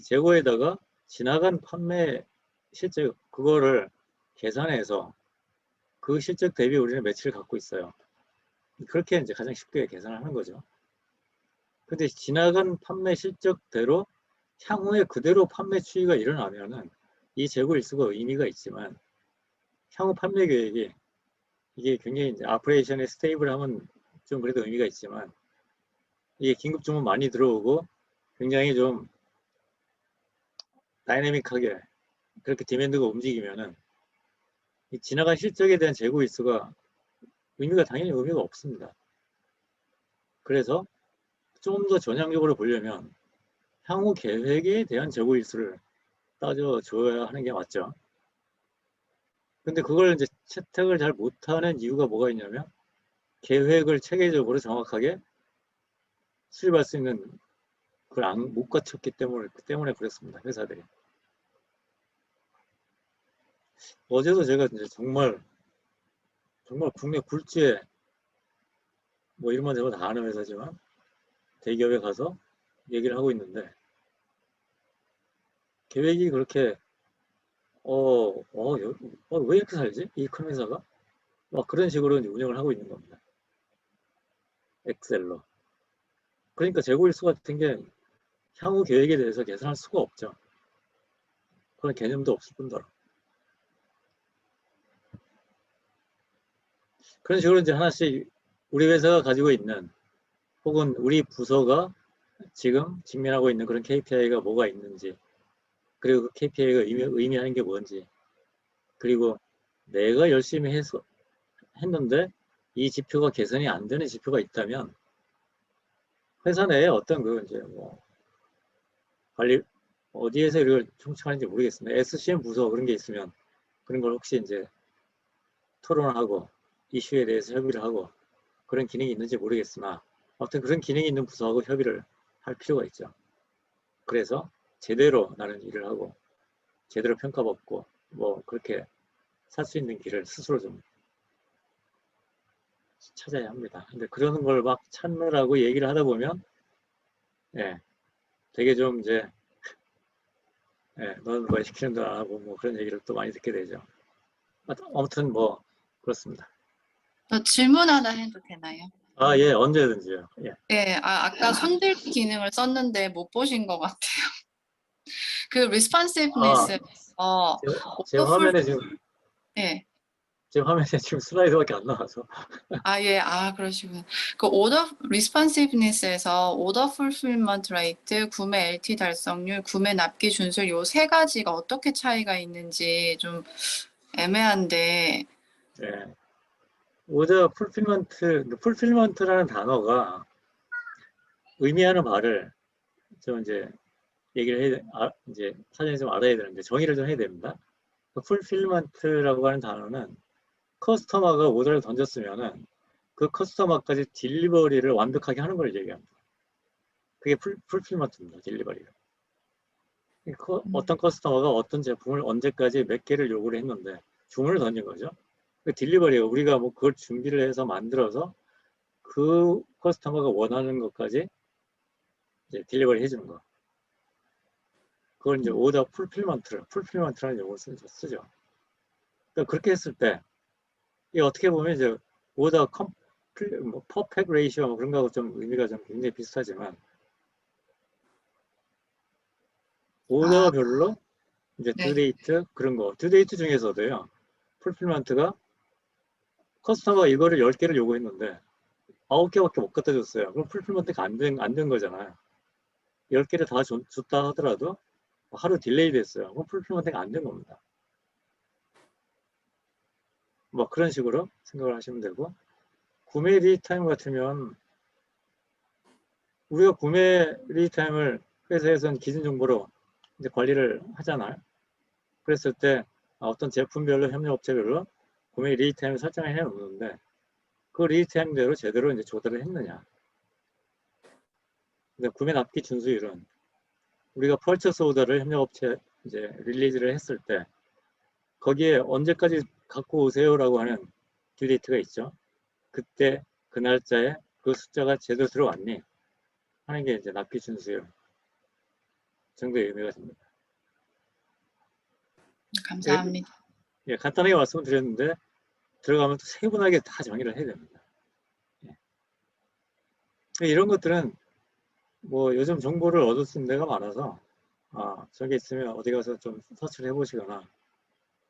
재고에다가 지나간 판매 실적 그거를 계산해서 그 실적 대비 우리는 매출을 갖고 있어요. 그렇게 이제 가장 쉽게 계산을 하는 거죠. 근데 지나간 판매 실적대로 향후에 그대로 판매 추이가 일어나면은 이 재고 일수가 의미가 있지만 향후 판매 계획이 이게 굉장히 이제 아퍼레이션에 스테이블하면 좀 그래도 의미가 있지만 이게 긴급 주문 많이 들어오고 굉장히 좀 다이내믹하게 그렇게 디맨드가 움직이면은 이 지나간 실적에 대한 재고 일수가 당연히 의미가 없습니다. 그래서 좀 더 전향적으로 보려면 향후 계획에 대한 재고 일수를 따져줘야 하는 게 맞죠. 근데 그걸 이제 채택을 잘 못하는 이유가 뭐가 있냐면 계획을 체계적으로 정확하게 수립할 수 있는 그걸 못 갖췄기 때문에 그렇습니다. 회사들이. 어제도 제가 이제 정말 국내 굴지에 뭐 이름만 대고 다 아는 회사지만 대기업에 가서 얘기를 하고 있는데 계획이 그렇게 왜 이렇게 살지? 이 큰 회사가? 막 그런 식으로 운영을 하고 있는 겁니다. 엑셀로. 그러니까 재고일수 같은 게 향후 계획에 대해서 계산할 수가 없죠. 그런 개념도 없을 뿐더러. 그런 식으로 이제 하나씩 우리 회사가 가지고 있는 혹은 우리 부서가 지금 직면하고 있는 그런 KPI가 뭐가 있는지 그리고 그 KPI가 의미하는 게 뭔지 그리고 내가 열심히 했는데 이 지표가 개선이 안 되는 지표가 있다면 회사 내에 어떤 이제 뭐 관리 어디에서 이걸 총책하는지 모르겠습니다. SCM 부서 그런 게 있으면 그런 걸 혹시 이제 토론하고 이슈에 대해서 협의를 하고 그런 기능이 있는지 모르겠으나 아무튼 그런 기능이 있는 부서하고 협의를 할 필요가 있죠. 그래서 제대로 나는 일을 하고 제대로 평가받고 뭐 그렇게 살 수 있는 길을 스스로 좀 찾아야 합니다. 근데 그런 걸 막 찾느라고 얘기를 하다 보면 예, 되게 좀 이제 너는 뭐 시키는 대로 안 하고 뭐 그런 얘기를 또 많이 듣게 되죠. 아무튼 뭐 그렇습니다. 저 질문 하나 해도 되나요? 예, 언제든지요. 예. 네, 아까 손들 기능을 썼는데 못 보신 것 같아요. 그 responsiveness, 제 orderful, 화면에 지금 네. 제 화면에 지금 슬라이드밖에 안 나와서. 예, 그러시구나. 그 responsiveness에서 order fulfillment rate, 구매 LT 달성률, 구매 납기 준수율 요 세 가지가 어떻게 차이가 있는지 좀 애매한데. 예. 오더 풀필먼트라는 단어가 의미하는 바를 좀 이제 얘기를 이제 사전에 좀 알아야 되는데 정의를 좀 해야 됩니다. 풀필먼트라고 하는 단어는 커스터머가 오더를 던졌으면은 그 커스터머까지 딜리버리를 완벽하게 하는 걸 얘기합니다. 그게 풀필먼트입니다. 딜리버리가. 어떤 커스터머가 어떤 제품을 언제까지 몇 개를 요구를 했는데 주문을 던진 거죠. 그 딜리버리가 우리가 뭐 그걸 준비를 해서 만들어서 그 커스터머가 원하는 것까지 이제 딜리버리 해주는 거. 그걸 이제 오더 풀필먼트라는 용어를 쓰죠. 그러니까 그렇게 했을 때 이게 어떻게 보면 이제 오더 퍼펙트 레이시오 뭐 그런 거하고 좀 의미가 좀 굉장히 비슷하지만 오더별로 이제 네. 듀데이트 그런 거 듀데이트 중에서도요 풀필먼트가 커스터머가 이거를 10개를 요구했는데 9개밖에 못 갖다 줬어요. 그럼 풀필먼트가 안 된 거잖아요. 10개를 다 줬다 하더라도 하루 딜레이 됐어요. 그럼 풀필먼트가 안 된 겁니다. 뭐 그런 식으로 생각을 하시면 되고 구매 리타임 같으면 우리가 구매 리타임을 회사에서는 기준 정보로 이제 관리를 하잖아요. 그랬을 때 어떤 제품별로 협력업체별로 구매 리타임을 설정을 해 놓는데 그 리타임대로 제대로 이제 조달을 했느냐. 근데 구매 납기 준수율은 우리가 펄처스 오더를 협력업체 이제 릴리즈를 했을 때 거기에 언제까지 갖고 오세요라고 하는 듀데이트가 있죠. 그때 그 날짜에 그 숫자가 제대로 들어왔니 하는 게 이제 납기 준수율 정도의 의미가 됩니다. 감사합니다. 예, 간단하게 말씀드렸는데 들어가면 또 세분하게 다 정의를 해야 됩니다. 예. 이런 것들은 뭐 요즘 정보를 얻을 수 있는 데가 많아서 저게 있으면 어디 가서 좀 서치를 해보시거나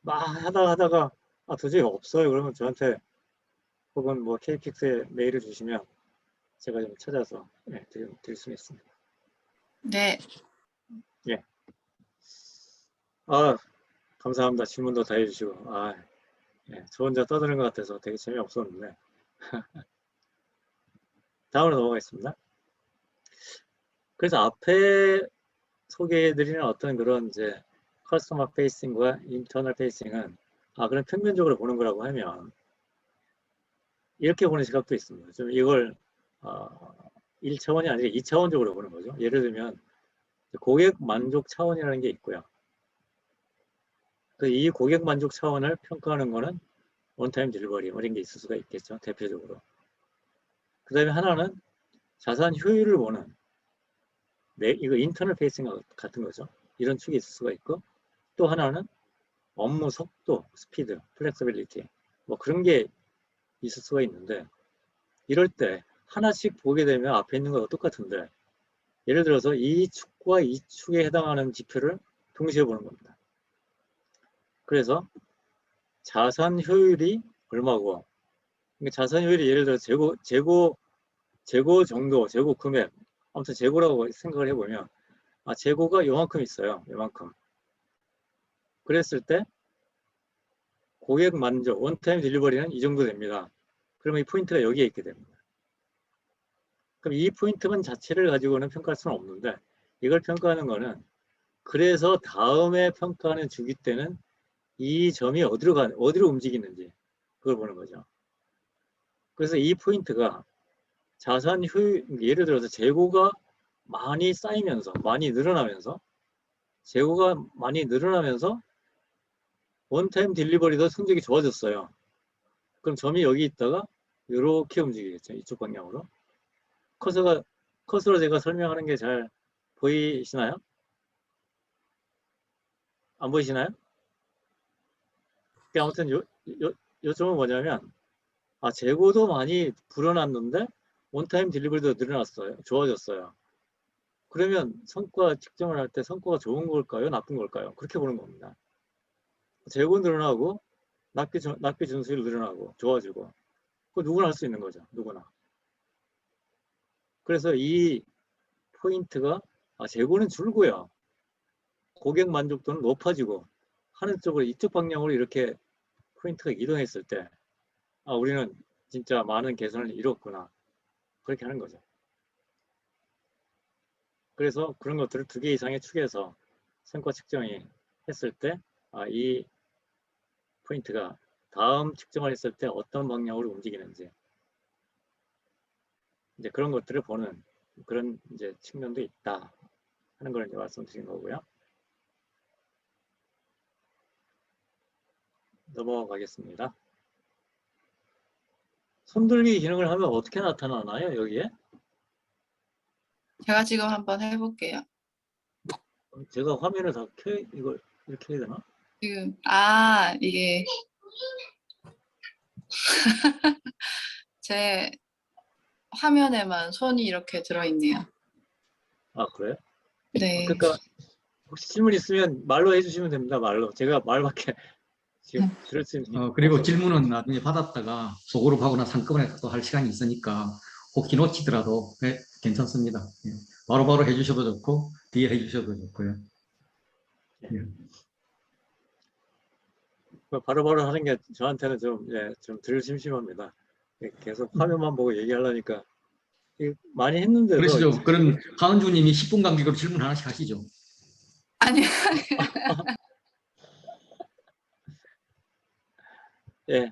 막 하다가 도저히 없어요. 그러면 저한테 혹은 뭐 KPIX에 메일을 주시면 제가 좀 찾아서 드릴 수 있습니다. 네. 예. 감사합니다. 질문도 다 해주시고. 예. 저 혼자 떠드는 것 같아서 되게 재미없었는데. 다음으로 넘어가겠습니다. 그래서 앞에 소개해드리는 어떤 그런 이제 커스터머 페이싱과 인터널 페이싱은 그럼 평면적으로 보는 거라고 하면 이렇게 보는 시각도 있습니다. 좀 이걸 1차원이 아니라 2차원적으로 보는 거죠. 예를 들면 고객 만족 차원이라는 게 있고요. 이 고객 만족 차원을 평가하는 거는 원타임 딜리버리 이런 게 있을 수가 있겠죠. 대표적으로. 그 다음에 하나는 자산 효율을 보는 이거 인터널 페이싱 같은 거죠. 이런 축이 있을 수가 있고 또 하나는 업무 속도, 스피드, 플렉서빌리티 뭐 그런 게 있을 수가 있는데 이럴 때 하나씩 보게 되면 앞에 있는 거가 똑같은데 예를 들어서 이 축과 이 축에 해당하는 지표를 동시에 보는 겁니다. 그래서 자산 효율이 얼마고 자산 효율이 예를 들어 재고 정도, 재고 금액 아무튼 재고라고 생각을 해보면 재고가 요만큼 있어요. 요만큼. 그랬을 때 고객 만족, 원타임 딜리버리는 이 정도 됩니다. 그러면 이 포인트가 여기에 있게 됩니다. 그럼 이 포인트만 자체를 가지고는 평가할 수는 없는데 이걸 평가하는 거는 그래서 다음에 평가하는 주기 때는 이 점이 어디로 움직이는지 그걸 보는 거죠. 그래서 이 포인트가 자산 효율, 예를 들어서 재고가 많이 쌓이면서 많이 늘어나면서 재고가 많이 늘어나면서 원타임 딜리버리도 성적이 좋아졌어요. 그럼 점이 여기 있다가 이렇게 움직이겠죠. 이쪽 방향으로. 커서로 제가 설명하는 게 잘 보이시나요? 안 보이시나요? 아무튼 요 점은 뭐냐면 재고도 많이 불어났는데 원타임 딜리버리도 늘어났어요. 좋아졌어요. 그러면 성과 측정을 할 때 성과가 좋은 걸까요? 나쁜 걸까요? 그렇게 보는 겁니다. 재고 늘어나고 납기 준수율 늘어나고 좋아지고 그거 누구나 할 수 있는 거죠. 누구나. 그래서 이 포인트가 재고는 줄고요. 고객 만족도는 높아지고 하는 쪽으로 이쪽 방향으로 이렇게 포인트가 이동했을 때 우리는 진짜 많은 개선을 이뤘구나. 그렇게 하는 거죠. 그래서 그런 것들을 2개 이상의 축에서 성과 측정이 했을 때 이 포인트가 다음 측정을 했을 때 어떤 방향으로 움직이는지 이제 그런 것들을 보는 그런 이제 측면도 있다 하는 걸 이제 말씀드린 거고요. 넘어가겠습니다. 손들기 기능을 하면 어떻게 나타나나요, 여기에? 제가 지금 한번 해볼게요. 제가 화면을 다 이걸 이렇게 해야 되나? 지금 이게 제 화면에만 손이 이렇게 들어있네요. 그래요? 네. 그러니까 혹시 질문 있으면 말로 해주시면 됩니다. 말로. 제가 말밖에 지금 들을 수 있는 그리고 없어서. 질문은 나중에 받았다가 소그룹하거나 한꺼번에 또 할 시간이 있으니까 혹시 놓치더라도 괜찮습니다. 예. 바로바로 해주셔도 좋고 뒤에 해주셔도 좋고요. 예. 바로바로 하는 게 저한테는 좀 덜 심심합니다. 계속 화면만 보고 얘기하려니까 많이 했는데도 그러시죠. 그럼 하은주님이 10분 간격으로 질문 하나씩 하시죠. 아니요. 예.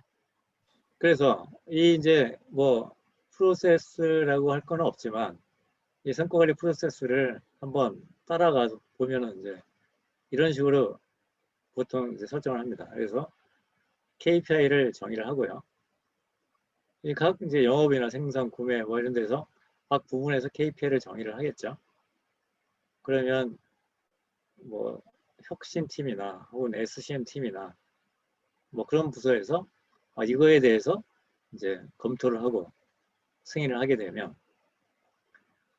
그래서 이 이제 뭐 프로세스라고 할 건 없지만 이 성과 관리 프로세스를 한번 따라가 보면은 이제 이런 식으로 보통 이제 설정을 합니다. 그래서 KPI를 정의를 하고요. 이 각 이제 영업이나 생산, 구매 뭐 이런 데서 각 부분에서 KPI를 정의를 하겠죠. 그러면 뭐 혁신팀이나 혹은 SCM팀이나 뭐 그런 부서에서 이거에 대해서 이제 검토를 하고 승인을 하게 되면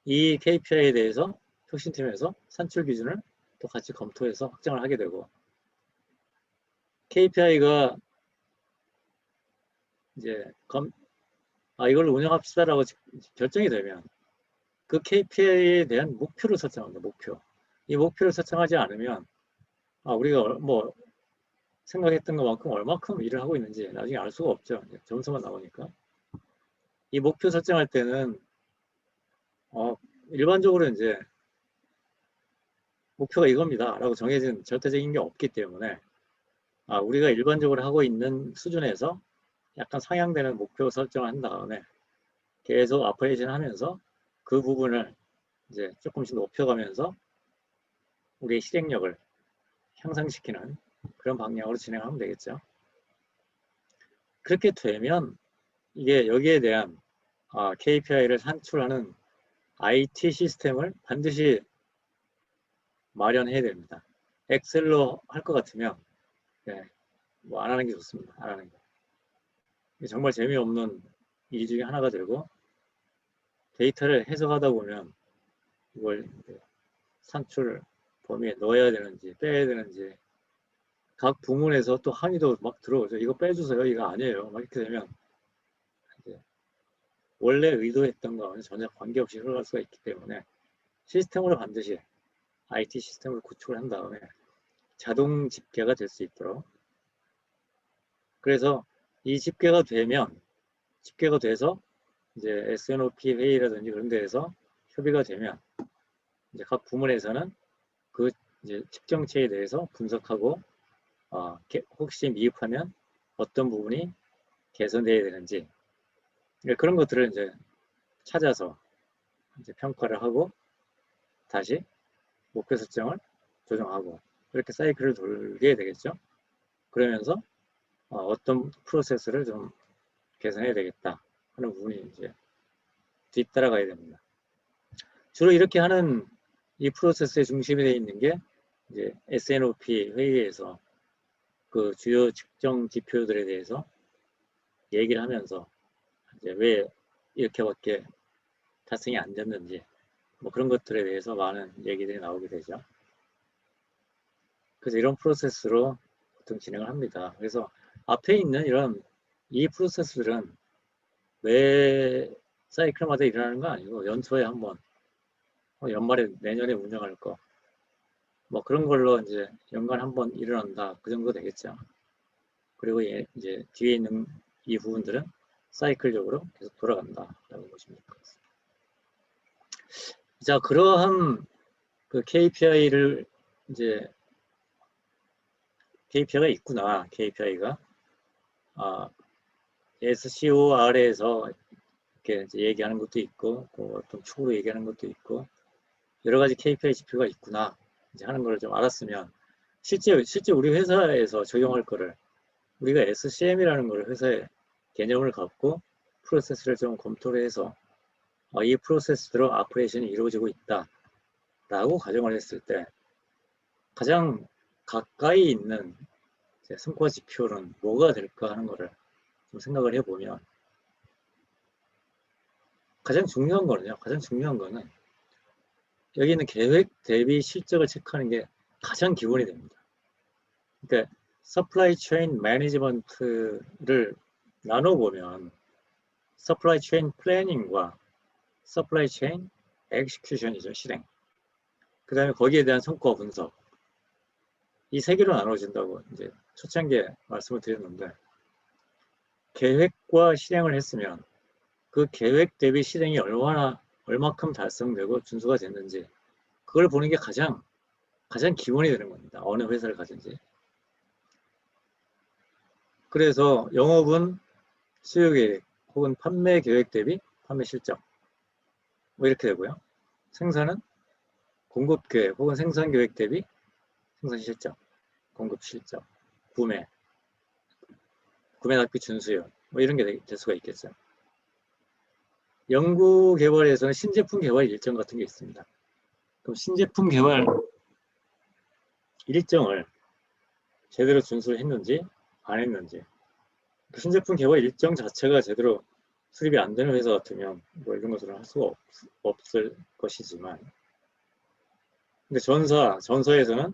이 KPI에 대해서 혁신팀에서 산출 기준을 또 같이 검토해서 확정을 하게 되고, KPI가 이제 이걸 운영합시다라고 결정이 되면 그 KPI에 대한 목표를 설정합니다. 목표. 이 목표를 설정하지 않으면 우리가 뭐 생각했던 것만큼 얼마큼 일을 하고 있는지 나중에 알 수가 없죠. 점수만 나오니까. 이 목표 설정할 때는 일반적으로 이제 목표가 이겁니다 라고 정해진 절대적인 게 없기 때문에 우리가 일반적으로 하고 있는 수준에서 약간 상향되는 목표 설정을 한 다음에 계속 오퍼레이션 하면서 그 부분을 이제 조금씩 높여가면서 우리의 실행력을 향상시키는 그런 방향으로 진행하면 되겠죠. 그렇게 되면 이게 여기에 대한 KPI를 산출하는 IT 시스템을 반드시 마련해야 됩니다. 엑셀로 할 것 같으면 뭐 안 하는 게 좋습니다. 안 하는 게. 정말 재미없는 일 중에 하나가 되고, 데이터를 해석하다 보면 이걸 산출 범위에 넣어야 되는지 빼야 되는지 각 부문에서 또 항의도 막 들어오죠. 이거 빼주세요. 이거 아니에요. 막 이렇게 되면 이제 원래 의도했던 거와는 전혀 관계없이 흘러갈 수가 있기 때문에 시스템으로 반드시 IT 시스템을 구축을 한 다음에 자동 집계가 될 수 있도록, 그래서 이 집계가 돼서 이제 S&OP 회의라든지 그런 데에서 협의가 되면 이제 각 부문에서는 그 이제 측정치에 대해서 분석하고 혹시 미흡하면 어떤 부분이 개선되어야 되는지 그런 것들을 이제 찾아서 이제 평가를 하고 다시 목표 설정을 조정하고 그렇게 사이클을 돌게 되겠죠. 그러면서 어떤 프로세스를 좀 개선해야 되겠다 하는 부분이 이제 뒤따라가야 됩니다. 주로 이렇게 하는 이 프로세스의 중심이 되어 있는 게 이제 S&OP 회의에서 그 주요 측정 지표들에 대해서 얘기를 하면서 이제 왜 이렇게밖에 달성이 안 됐는지 뭐 그런 것들에 대해서 많은 얘기들이 나오게 되죠. 그래서 이런 프로세스로 보통 진행을 합니다. 그래서 앞에 있는 이런 이 프로세스들은 매 사이클마다 일어나는 거 아니고 연초에 한번 연말에 내년에 운영할 거 뭐 그런 걸로 이제 연간 한번 일어난다 그 정도 되겠죠. 그리고 이제 뒤에 있는 이 부분들은 사이클적으로 계속 돌아간다라고 보시면 될 것 같습니다. 자, 그러한 그 KPI를 이제 KPI가 있구나. KPI가 SCOR에서 이렇게 이제 얘기하는 것도 있고, 어떤 축으로 얘기하는 것도 있고, 여러 가지 KPI 지표가 있구나. 이제 하는 걸 좀 알았으면 실제 우리 회사에서 적용할 거를 우리가 SCM이라는 걸 회사에 개념을 갖고 프로세스를 좀 검토를 해서 이 프로세스대로 오퍼레이션이 이루어지고 있다라고 가정을 했을 때 가장 가까이 있는 성과 지표는 뭐가 될까 하는 거를 좀 생각을 해보면 가장 중요한 거는 여기 있는 계획 대비 실적을 체크하는 게 가장 기본이 됩니다. 그러니까 서플라이 체인 매니지먼트를 나눠보면 서플라이 체인 플래닝과 서플라이 체인 엑스큐션이죠, 실행. 그 다음에 거기에 대한 성과 분석. 이 세 개로 나눠진다고 이제 초창기에 말씀을 드렸는데, 계획과 실행을 했으면 그 계획 대비 실행이 얼마큼 달성되고 준수가 됐는지 그걸 보는 게 가장 기본이 되는 겁니다. 어느 회사를 가든지. 그래서 영업은 수요 계획 혹은 판매 계획 대비 판매 실적 뭐 이렇게 되고요. 생산은 공급 계획 혹은 생산 계획 대비 생산 실적. 공급 실적, 구매 납기 준수율 뭐 이런 게 될 수가 있겠죠. 연구 개발에서는 신제품 개발 일정 같은 게 있습니다. 그럼 신제품 개발 일정을 제대로 준수를 했는지 안 했는지, 그 신제품 개발 일정 자체가 제대로 수립이 안 되는 회사 같으면 뭐 이런 것들은 할 수가 없을 것이지만, 근데 전사에서는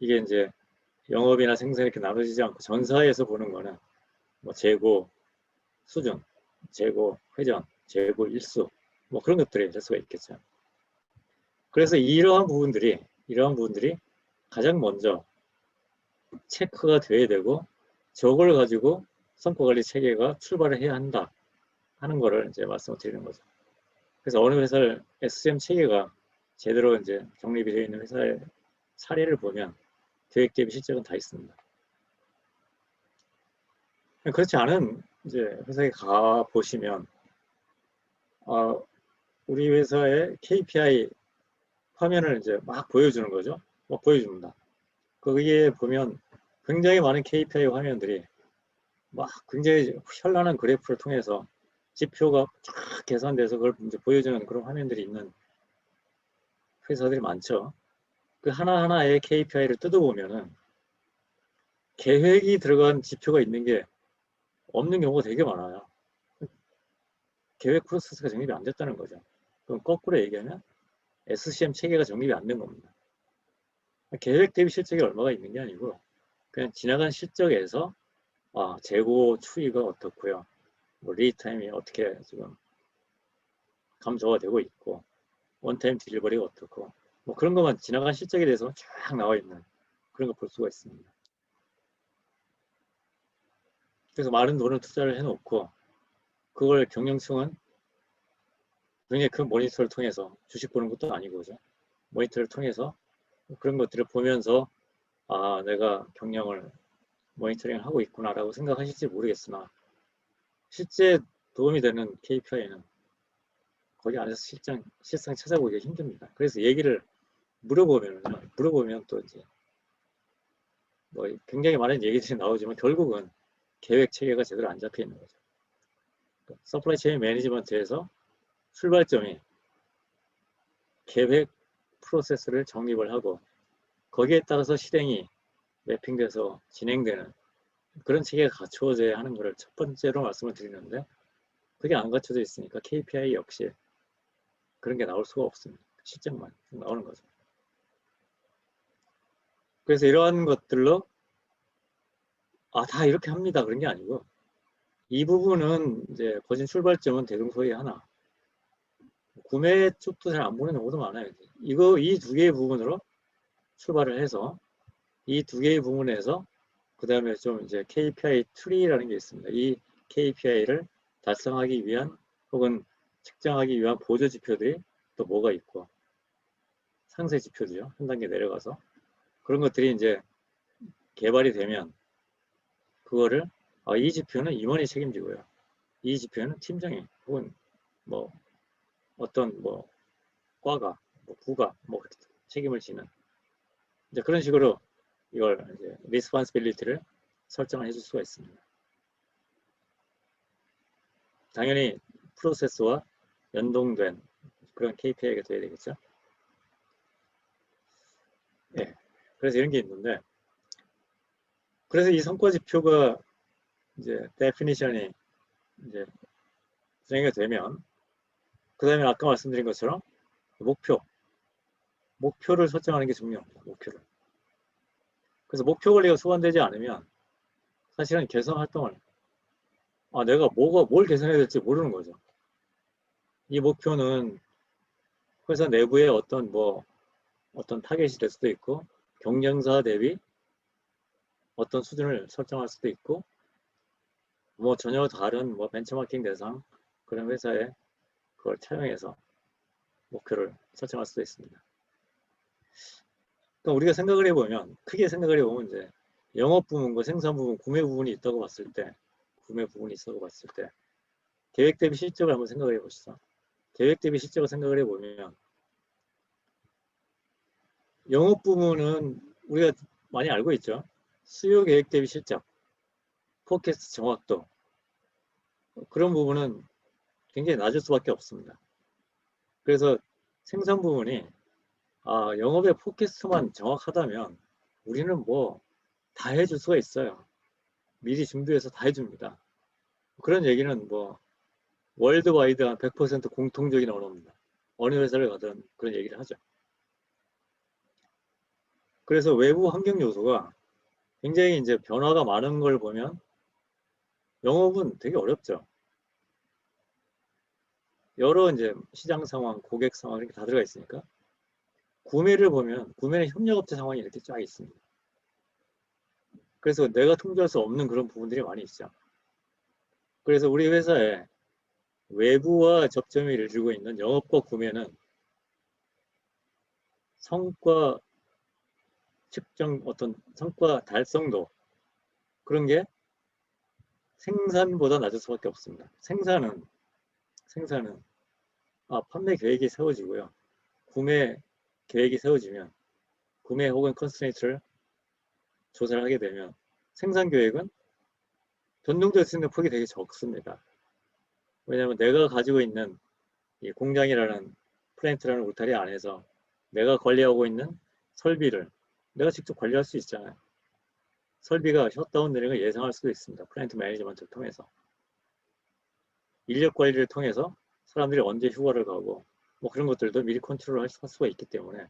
이게 이제 영업이나 생산 이렇게 나눠지지 않고 전사에서 보는 거는 뭐 재고 수준, 재고 회전, 재고 일수 뭐 그런 것들이 될 수가 있겠죠. 그래서 이러한 부분들이 가장 먼저 체크가 돼야 되고, 저걸 가지고 성과관리 체계가 출발을 해야 한다 하는 거를 이제 말씀을 드리는 거죠. 그래서 어느 회사를 SCM 체계가 제대로 이제 정립이 되어 있는 회사의 사례를 보면 계획 대비 실적은 다 있습니다. 그렇지 않은 이제 회사에 가 보시면 우리 회사의 KPI 화면을 이제 막 보여주는 거죠. 막 보여줍니다. 거기에 보면 굉장히 많은 KPI 화면들이 막 굉장히 현란한 그래프를 통해서 지표가 쫙 계산돼서 그걸 이제 보여주는 그런 화면들이 있는 회사들이 많죠. 그 하나하나의 KPI를 뜯어보면은 계획이 들어간 지표가 있는 게 없는 경우가 되게 많아요. 계획 프로세스가 정립이 안 됐다는 거죠. 그럼 거꾸로 얘기하면 SCM 체계가 정립이 안 된 겁니다. 계획 대비 실적이 얼마가 있는 게 아니고 그냥 지나간 실적에서 재고 추이가 어떻고요, 뭐 리타임이 어떻게 지금 감소가 되고 있고, 원타임 딜리버리가 어떻고, 뭐 그런 것만 지나간 실적에 대해서 쫙 나와 있는 그런 거 볼 수가 있습니다. 그래서 많은 돈을 투자를 해놓고 그걸 경영층은 굉장히 그 모니터를 통해서, 주식 보는 것도 아니고 그죠? 모니터를 통해서 그런 것들을 보면서 내가 경영을 모니터링을 하고 있구나라고 생각하실지 모르겠으나, 실제 도움이 되는 KPI는 거기 안에서 실상 찾아보기가 힘듭니다. 그래서 얘기를 물어보면 또 이제 뭐 굉장히 많은 얘기들이 나오지만 결국은 계획 체계가 제대로 안 잡혀 있는 거죠. 서플라이 체인 매니지먼트에서 출발점이 계획 프로세스를 정립을 하고 거기에 따라서 실행이 매핑돼서 진행되는 그런 체계가 갖추어져야 하는 것을 첫 번째로 말씀을 드리는데, 그게 안 갖춰져 있으니까 KPI 역시 그런 게 나올 수가 없습니다. 실적만 나오는 거죠. 그래서 이러한 것들로 다 이렇게 합니다 그런 게 아니고, 이 부분은 이제 거진 출발점은 대동소이 하나, 구매 쪽도 잘 안 보는 경우도 많아요. 이 두 개의 부분으로 출발을 해서 이 두 개의 부분에서 그 다음에 좀 이제 KPI 트리라는 게 있습니다. 이 KPI를 달성하기 위한 혹은 측정하기 위한 보조 지표들이 또 뭐가 있고, 상세 지표들이요. 한 단계 내려가서 그런 것들이 이제 개발이 되면 그거를 이 지표는 임원이 책임지고요, 이 지표는 팀장이 혹은 뭐 어떤 뭐 과가 부가 뭐 책임을 지는 이제 그런 식으로 이걸 이제 리스폰시빌리티를 설정을 해줄 수가 있습니다. 당연히 프로세스와 연동된 그런 KPI가 돼야 되겠죠. 예. 그래서 이런 게 있는데, 그래서 이 성과 지표가 이제 데피니션이 이제 정의가 되면 그 다음에 아까 말씀드린 것처럼 목표를 설정하는 게 중요합니다. 목표를. 그래서 목표 관리가 수반되지 않으면 사실은 개선 활동을 내가 뭘 개선해야 될지 모르는 거죠. 이 목표는 회사 내부의 어떤 타겟이 될 수도 있고, 경쟁사 대비 어떤 수준을 설정할 수도 있고, 뭐 전혀 다른 벤처마킹 대상 그런 회사에 그걸 차용해서 목표를 설정할 수도 있습니다. 그러니까 우리가 크게 생각을 해보면 이제 영업 부문과 생산 부문, 구매 부분이 있다고 봤을 때, 계획 대비 실적을 한번 생각을 해보시죠. 계획 대비 실적을 생각을 해보면 영업 부문은 우리가 많이 알고 있죠. 수요 계획 대비 실적, 포캐스트 정확도, 그런 부분은 굉장히 낮을 수밖에 없습니다. 그래서 생산 부분이 영업의 포캐스트만 정확하다면 우리는 뭐 다 해줄 수가 있어요. 미리 준비해서 다 해줍니다. 그런 얘기는 뭐 월드와이드 한 100% 공통적인 언어입니다. 어느 회사를 가든 그런 얘기를 하죠. 그래서 외부 환경 요소가 굉장히 이제 변화가 많은 걸 보면 영업은 되게 어렵죠. 여러 이제 시장 상황, 고객 상황 이렇게 다 들어가 있으니까 구매를 보면 구매는 협력업체 상황이 이렇게 쫙 있습니다. 그래서 내가 통제할 수 없는 그런 부분들이 많이 있죠. 그래서 우리 회사에 외부와 접점이 이루어지고 있는 영업과 구매는 성과 측정, 어떤 성과 달성도, 그런 게 생산보다 낮을 수밖에 없습니다. 생산은 판매 계획이 세워지고요. 구매 계획이 세워지면 구매 혹은 컨스트레인트를 조사를 하게 되면 생산 계획은 변동될 수 있는 폭이 되게 적습니다. 왜냐하면 내가 가지고 있는 이 공장이라는 플랜트라는 울타리 안에서 내가 관리하고 있는 설비를 내가 직접 관리할 수 있잖아요. 설비가 셧다운 되는 걸 예상할 수도 있습니다. 플랜트 매니지먼트를 통해서. 인력 관리를 통해서 사람들이 언제 휴가를 가고 뭐 그런 것들도 미리 컨트롤할 수가 있기 때문에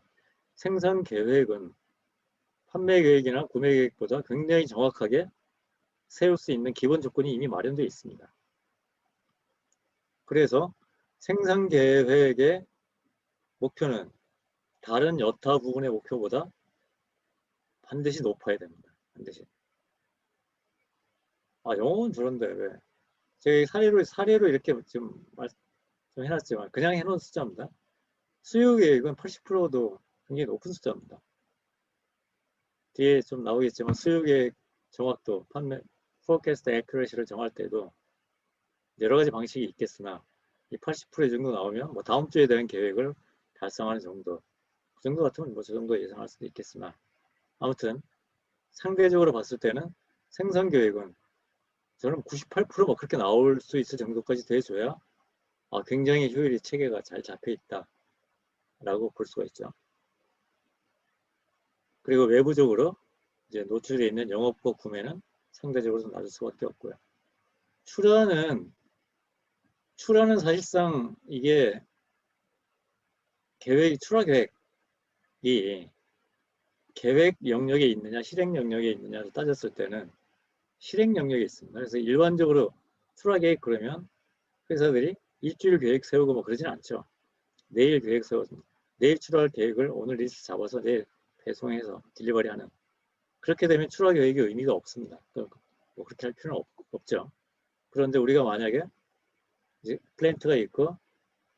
생산 계획은 판매 계획이나 구매 계획보다 굉장히 정확하게 세울 수 있는 기본 조건이 이미 마련되어 있습니다. 그래서 생산 계획의 목표는 다른 여타 부분의 목표보다 반드시 높아야 됩니다. 반드시. 영어는 저런데 왜? 제가 사례로 이렇게 좀 해놨지만 그냥 해놓은 숫자입니다. 수요 계획은 80%도 굉장히 높은 숫자입니다. 뒤에 좀 나오겠지만 수요 계획 정확도, 판매, forecast accuracy를 정할 때도 여러 가지 방식이 있겠으나 이 80% 정도 나오면 뭐 다음 주에 대한 계획을 달성하는 정도, 그 정도 같으면 뭐 저 정도 예상할 수도 있겠으나 아무튼 상대적으로 봤을 때는 생산 계획은 저는 98%막 그렇게 나올 수 있을 정도까지 돼줘야 굉장히 효율이 체계가 잘 잡혀 있다라고 볼 수가 있죠. 그리고 외부적으로 이제 노출되어 있는 영업과 구매는 상대적으로 좀 낮을 수밖에 없고요. 출하는 사실상 이게 출하 계획이 계획 영역에 있느냐 실행 영역에 있느냐를 따졌을 때는 실행 영역에 있습니다. 그래서 일반적으로 출하 계획 그러면 회사들이 일주일 계획 세우고 뭐 그러진 않죠. 내일 계획 세워서 내일 출하할 계획을 오늘 리스트 잡아서 내일 배송해서 딜리버리하는, 그렇게 되면 출하 계획의 의미가 없습니다. 뭐 그렇게 할 필요는 없죠. 그런데 우리가 만약에 이제 플랜트가 있고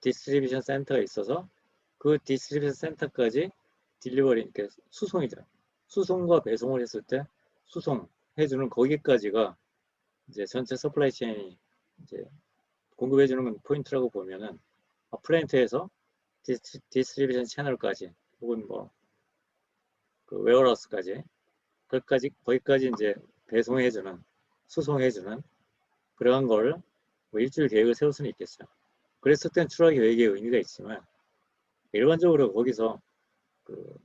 디스트리뷰션 센터가 있어서 그 디스트리뷰션 센터까지 딜리버리, 그러니까 수송이죠. 수송과 배송을 했을 때 수송해주는 거기까지가 이제 전체 서플라이 체인이 이제 공급해주는 포인트라고 보면은 플랜트에서 디스트리뷰션 채널까지 혹은 뭐 그 웨어하우스까지 거기까지 이제 배송해주는, 수송해주는 그러한 걸 뭐 일주일 계획을 세울 수는 있겠죠. 그랬을 땐 출하 계획의 의미가 있지만 일반적으로 거기서 그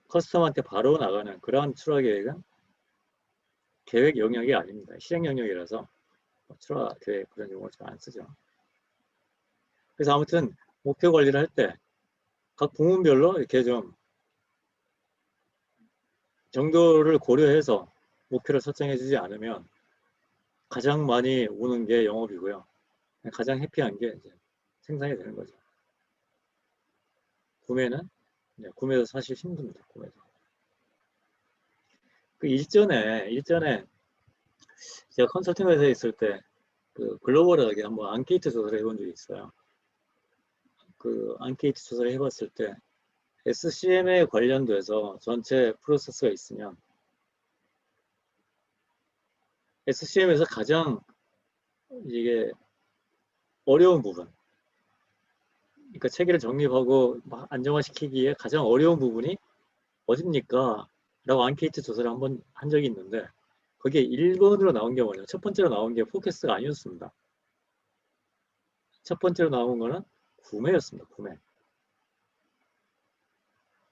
커스텀한테 바로 나가는 그러한 출하 계획은 계획 영역이 아닙니다. 실행 영역이라서 출하 계획 그런 용어를 잘 안 쓰죠. 그래서 아무튼 목표 관리를 할 때 각 부문별로 이렇게 좀 정도를 고려해서 목표를 설정해 주지 않으면 가장 많이 오는 게 영업이고요. 가장 해피한 게 이제 생산이 되는 거죠. 구매도 사실 힘듭니다. 구매도. 그 일전에 제가 컨설팅 회사에 있을 때 그 글로벌하게 한번 앙케이트 조사를 해본 적이 있어요. 그 앙케이트 조사를 해봤을 때 SCM에 관련돼서 전체 프로세스가 있으면 SCM에서 가장 이게 어려운 부분, 그러니까 체계를 정립하고 안정화시키기에 가장 어려운 부분이 어딥니까? 라고 앙케이트 조사를 한번 한 적이 있는데 거기에 1번으로 나온 게 뭐냐, 첫 번째로 나온 게 포캐스트가 아니었습니다. 첫 번째로 나온 거는 구매였습니다. 구매.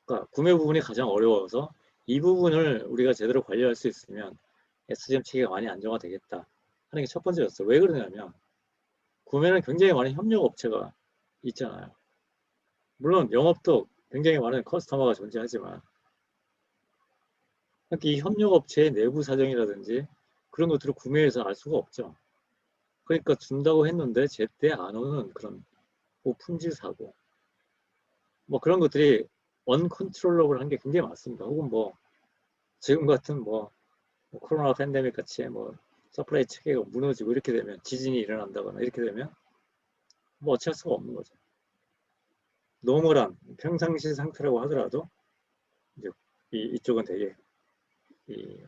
그러니까 구매 부분이 가장 어려워서 이 부분을 우리가 제대로 관리할 수 있으면 SCM 체계가 많이 안정화되겠다 하는 게 첫 번째였어요. 왜 그러냐면 구매는 굉장히 많은 협력 업체가 있잖아요. 물론 영업도 굉장히 많은 커스터머가 존재하지만 이 협력 업체의 내부 사정이라든지 그런 것들을 구매해서 알 수가 없죠. 그러니까 준다고 했는데 제때 안 오는 그런 품질 사고 뭐 그런 것들이 언컨트롤러블 한 게 굉장히 많습니다. 혹은 뭐 지금 같은 뭐 코로나 팬데믹 같이 뭐 서플라이 체계가 무너지고 이렇게 되면 지진이 일어난다거나 이렇게 되면 뭐 어찌할 수가 없는 거죠. 노멀한 평상시 상태라고 하더라도 이제 이쪽은 되게 이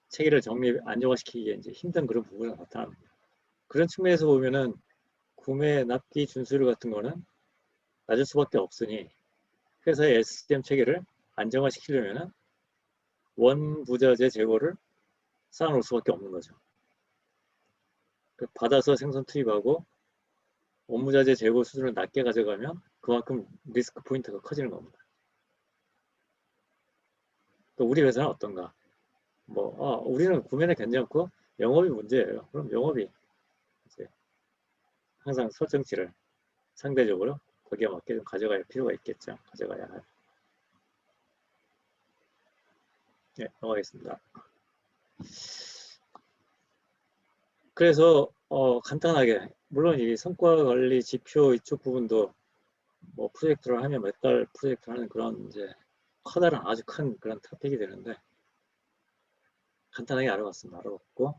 체계를 안정화시키기에 이제 힘든 그런 부분이 나타납니다. 그런 측면에서 보면은 구매 납기 준수율 같은 거는 낮을 수밖에 없으니 회사의 SCM 체계를 안정화시키려면은 원부자재 재고를 쌓아놓을 수밖에 없는 거죠. 받아서 생선 투입하고 원부자재 재고 수준을 낮게 가져가면 그만큼 리스크 포인트가 커지는 겁니다. 또 우리 회사는 어떤가? 우리는 구매는 괜찮고 영업이 문제예요. 그럼 영업이 이제 항상 설정치를 상대적으로 거기에 맞게 좀 가져갈 필요가 있겠죠. 가져가야 할. 네, 넘어가겠습니다. 그래서 간단하게 물론 이 성과 관리 지표 이쪽 부분도 뭐 프로젝트를 하면 몇 달 프로젝트를 하는 그런 이제 커다란 아주 큰 그런 토픽이 되는데 간단하게 알아봤습니다. 알아봤고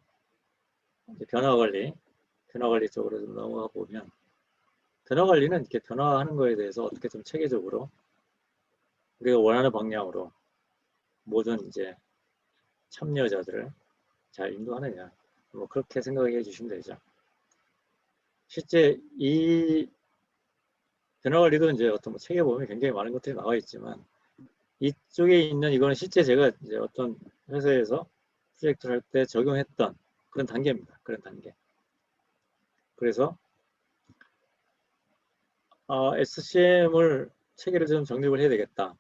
이제 변화 관리 쪽으로 좀 넘어가 보면 변화 관리는 이렇게 변화하는 거에 대해서 어떻게 좀 체계적으로 우리가 원하는 방향으로 모든 이제 참여자들을 잘 인도하느냐 뭐 그렇게 생각해 주시면 되죠. 실제 이 변화 관리도 이제 어떤 뭐 책에 보면 굉장히 많은 것들이 나와 있지만 이쪽에 있는 이거는 실제 제가 이제 어떤 회사에서 프로젝트를 할 때 적용했던 그런 단계입니다. 그런 단계. 그래서 SCM을 체계를 좀 정립을 해야 되겠다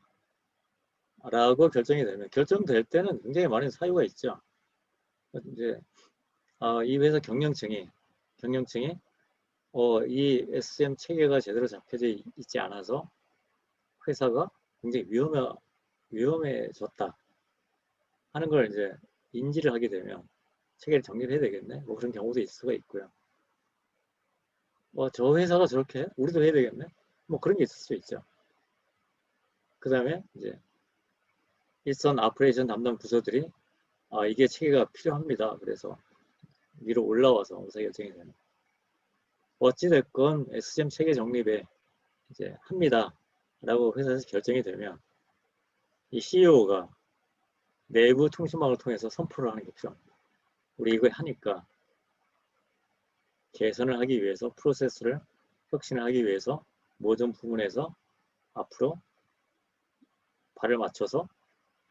라고 결정이 되면 결정될 때는 굉장히 많은 사유가 있죠. 이제 이 회사 경영층이 이 SCM 체계가 제대로 잡혀져 있지 않아서 회사가 굉장히 위험해졌다 하는 걸 이제 인지를 하게 되면 체계를 정립해야 되겠네. 뭐 그런 경우도 있을 수가 있고요. 저 회사가 저렇게 해? 우리도 해야 되겠네. 뭐 그런 게 있을 수 있죠. 그 다음에 이제 일선 아프레이션 담당 부서들이 이게 체계가 필요합니다. 그래서 위로 올라와서 의사결정이 되는. 어찌됐건 SCM 체계 정립에 이제 합니다. 라고 회사에서 결정이 되면 이 CEO가 내부 통신망을 통해서 선포를 하는 게 필요합니다. 우리 이거 하니까 개선을 하기 위해서 프로세스를 혁신을 하기 위해서 모든 부분에서 앞으로 발을 맞춰서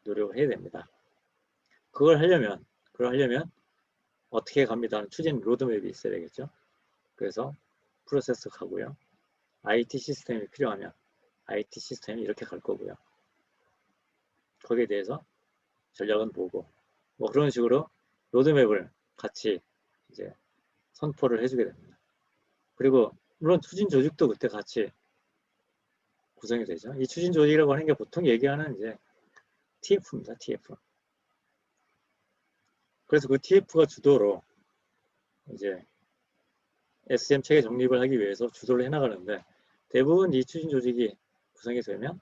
노력을 해야 됩니다. 그걸 하려면 어떻게 갑니다 하는 추진 로드맵이 있어야 되겠죠. 그래서 프로세스 가고요. IT 시스템이 필요하면 IT 시스템이 이렇게 갈 거고요. 거기에 대해서 전략은 보고 뭐 그런 식으로 로드맵을 같이 이제 선포를 해주게 됩니다. 그리고 물론 추진 조직도 그때 같이 구성이 되죠. 이 추진 조직이라고 하는 게 보통 얘기하는 이제 TF입니다. TF. 그래서 그 TF가 주도로 이제 SCM 체계 정립을 하기 위해서 주도를 해나가는데 대부분 이 추진 조직이 구성이 되면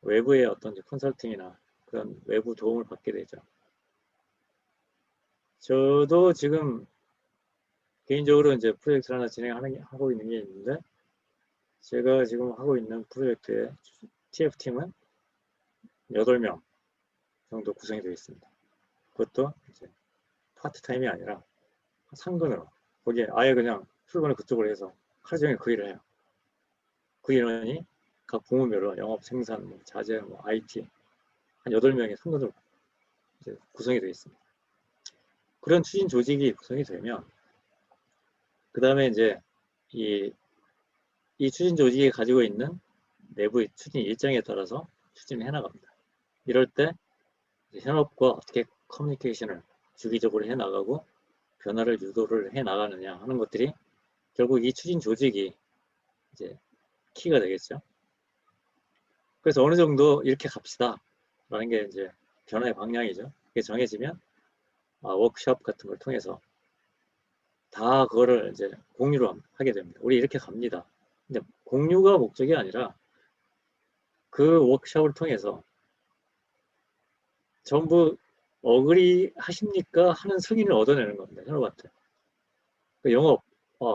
외부의 어떤 컨설팅이나 그런 외부 도움을 받게 되죠. 저도 지금 개인적으로 이제 프로젝트를 하나 하고 있는 게 있는데 제가 지금 하고 있는 프로젝트의 TF팀은 8명 정도 구성이 되어 있습니다. 그것도 이제 파트타임이 아니라 상근으로 거기에 아예 그냥 출근을 그쪽으로 해서 하루 종일 그 일을 해요. 그 인원이 각 부문별로 영업, 생산, 자재, IT 한 8명의 성도들 이제 구성이 되어 있습니다. 그런 추진 조직이 구성이 되면 그 다음에 이제 이 추진 조직이 가지고 있는 내부의 추진 일정에 따라서 추진을 해나갑니다. 이럴 때 현업과 어떻게 커뮤니케이션을 주기적으로 해나가고 변화를 유도를 해나가느냐 하는 것들이 결국 이 추진 조직이 이제 키가 되겠죠. 그래서 어느 정도 이렇게 갑시다 라는 게 이제 변화의 방향이죠. 이게 정해지면 워크숍 같은 걸 통해서 다 그거를 이제 공유로 하게 됩니다. 우리 이렇게 갑니다. 근데 공유가 목적이 아니라 그 워크숍을 통해서 전부 어그리 하십니까? 하는 승인을 얻어내는 겁니다. 현업한테. 그 영업,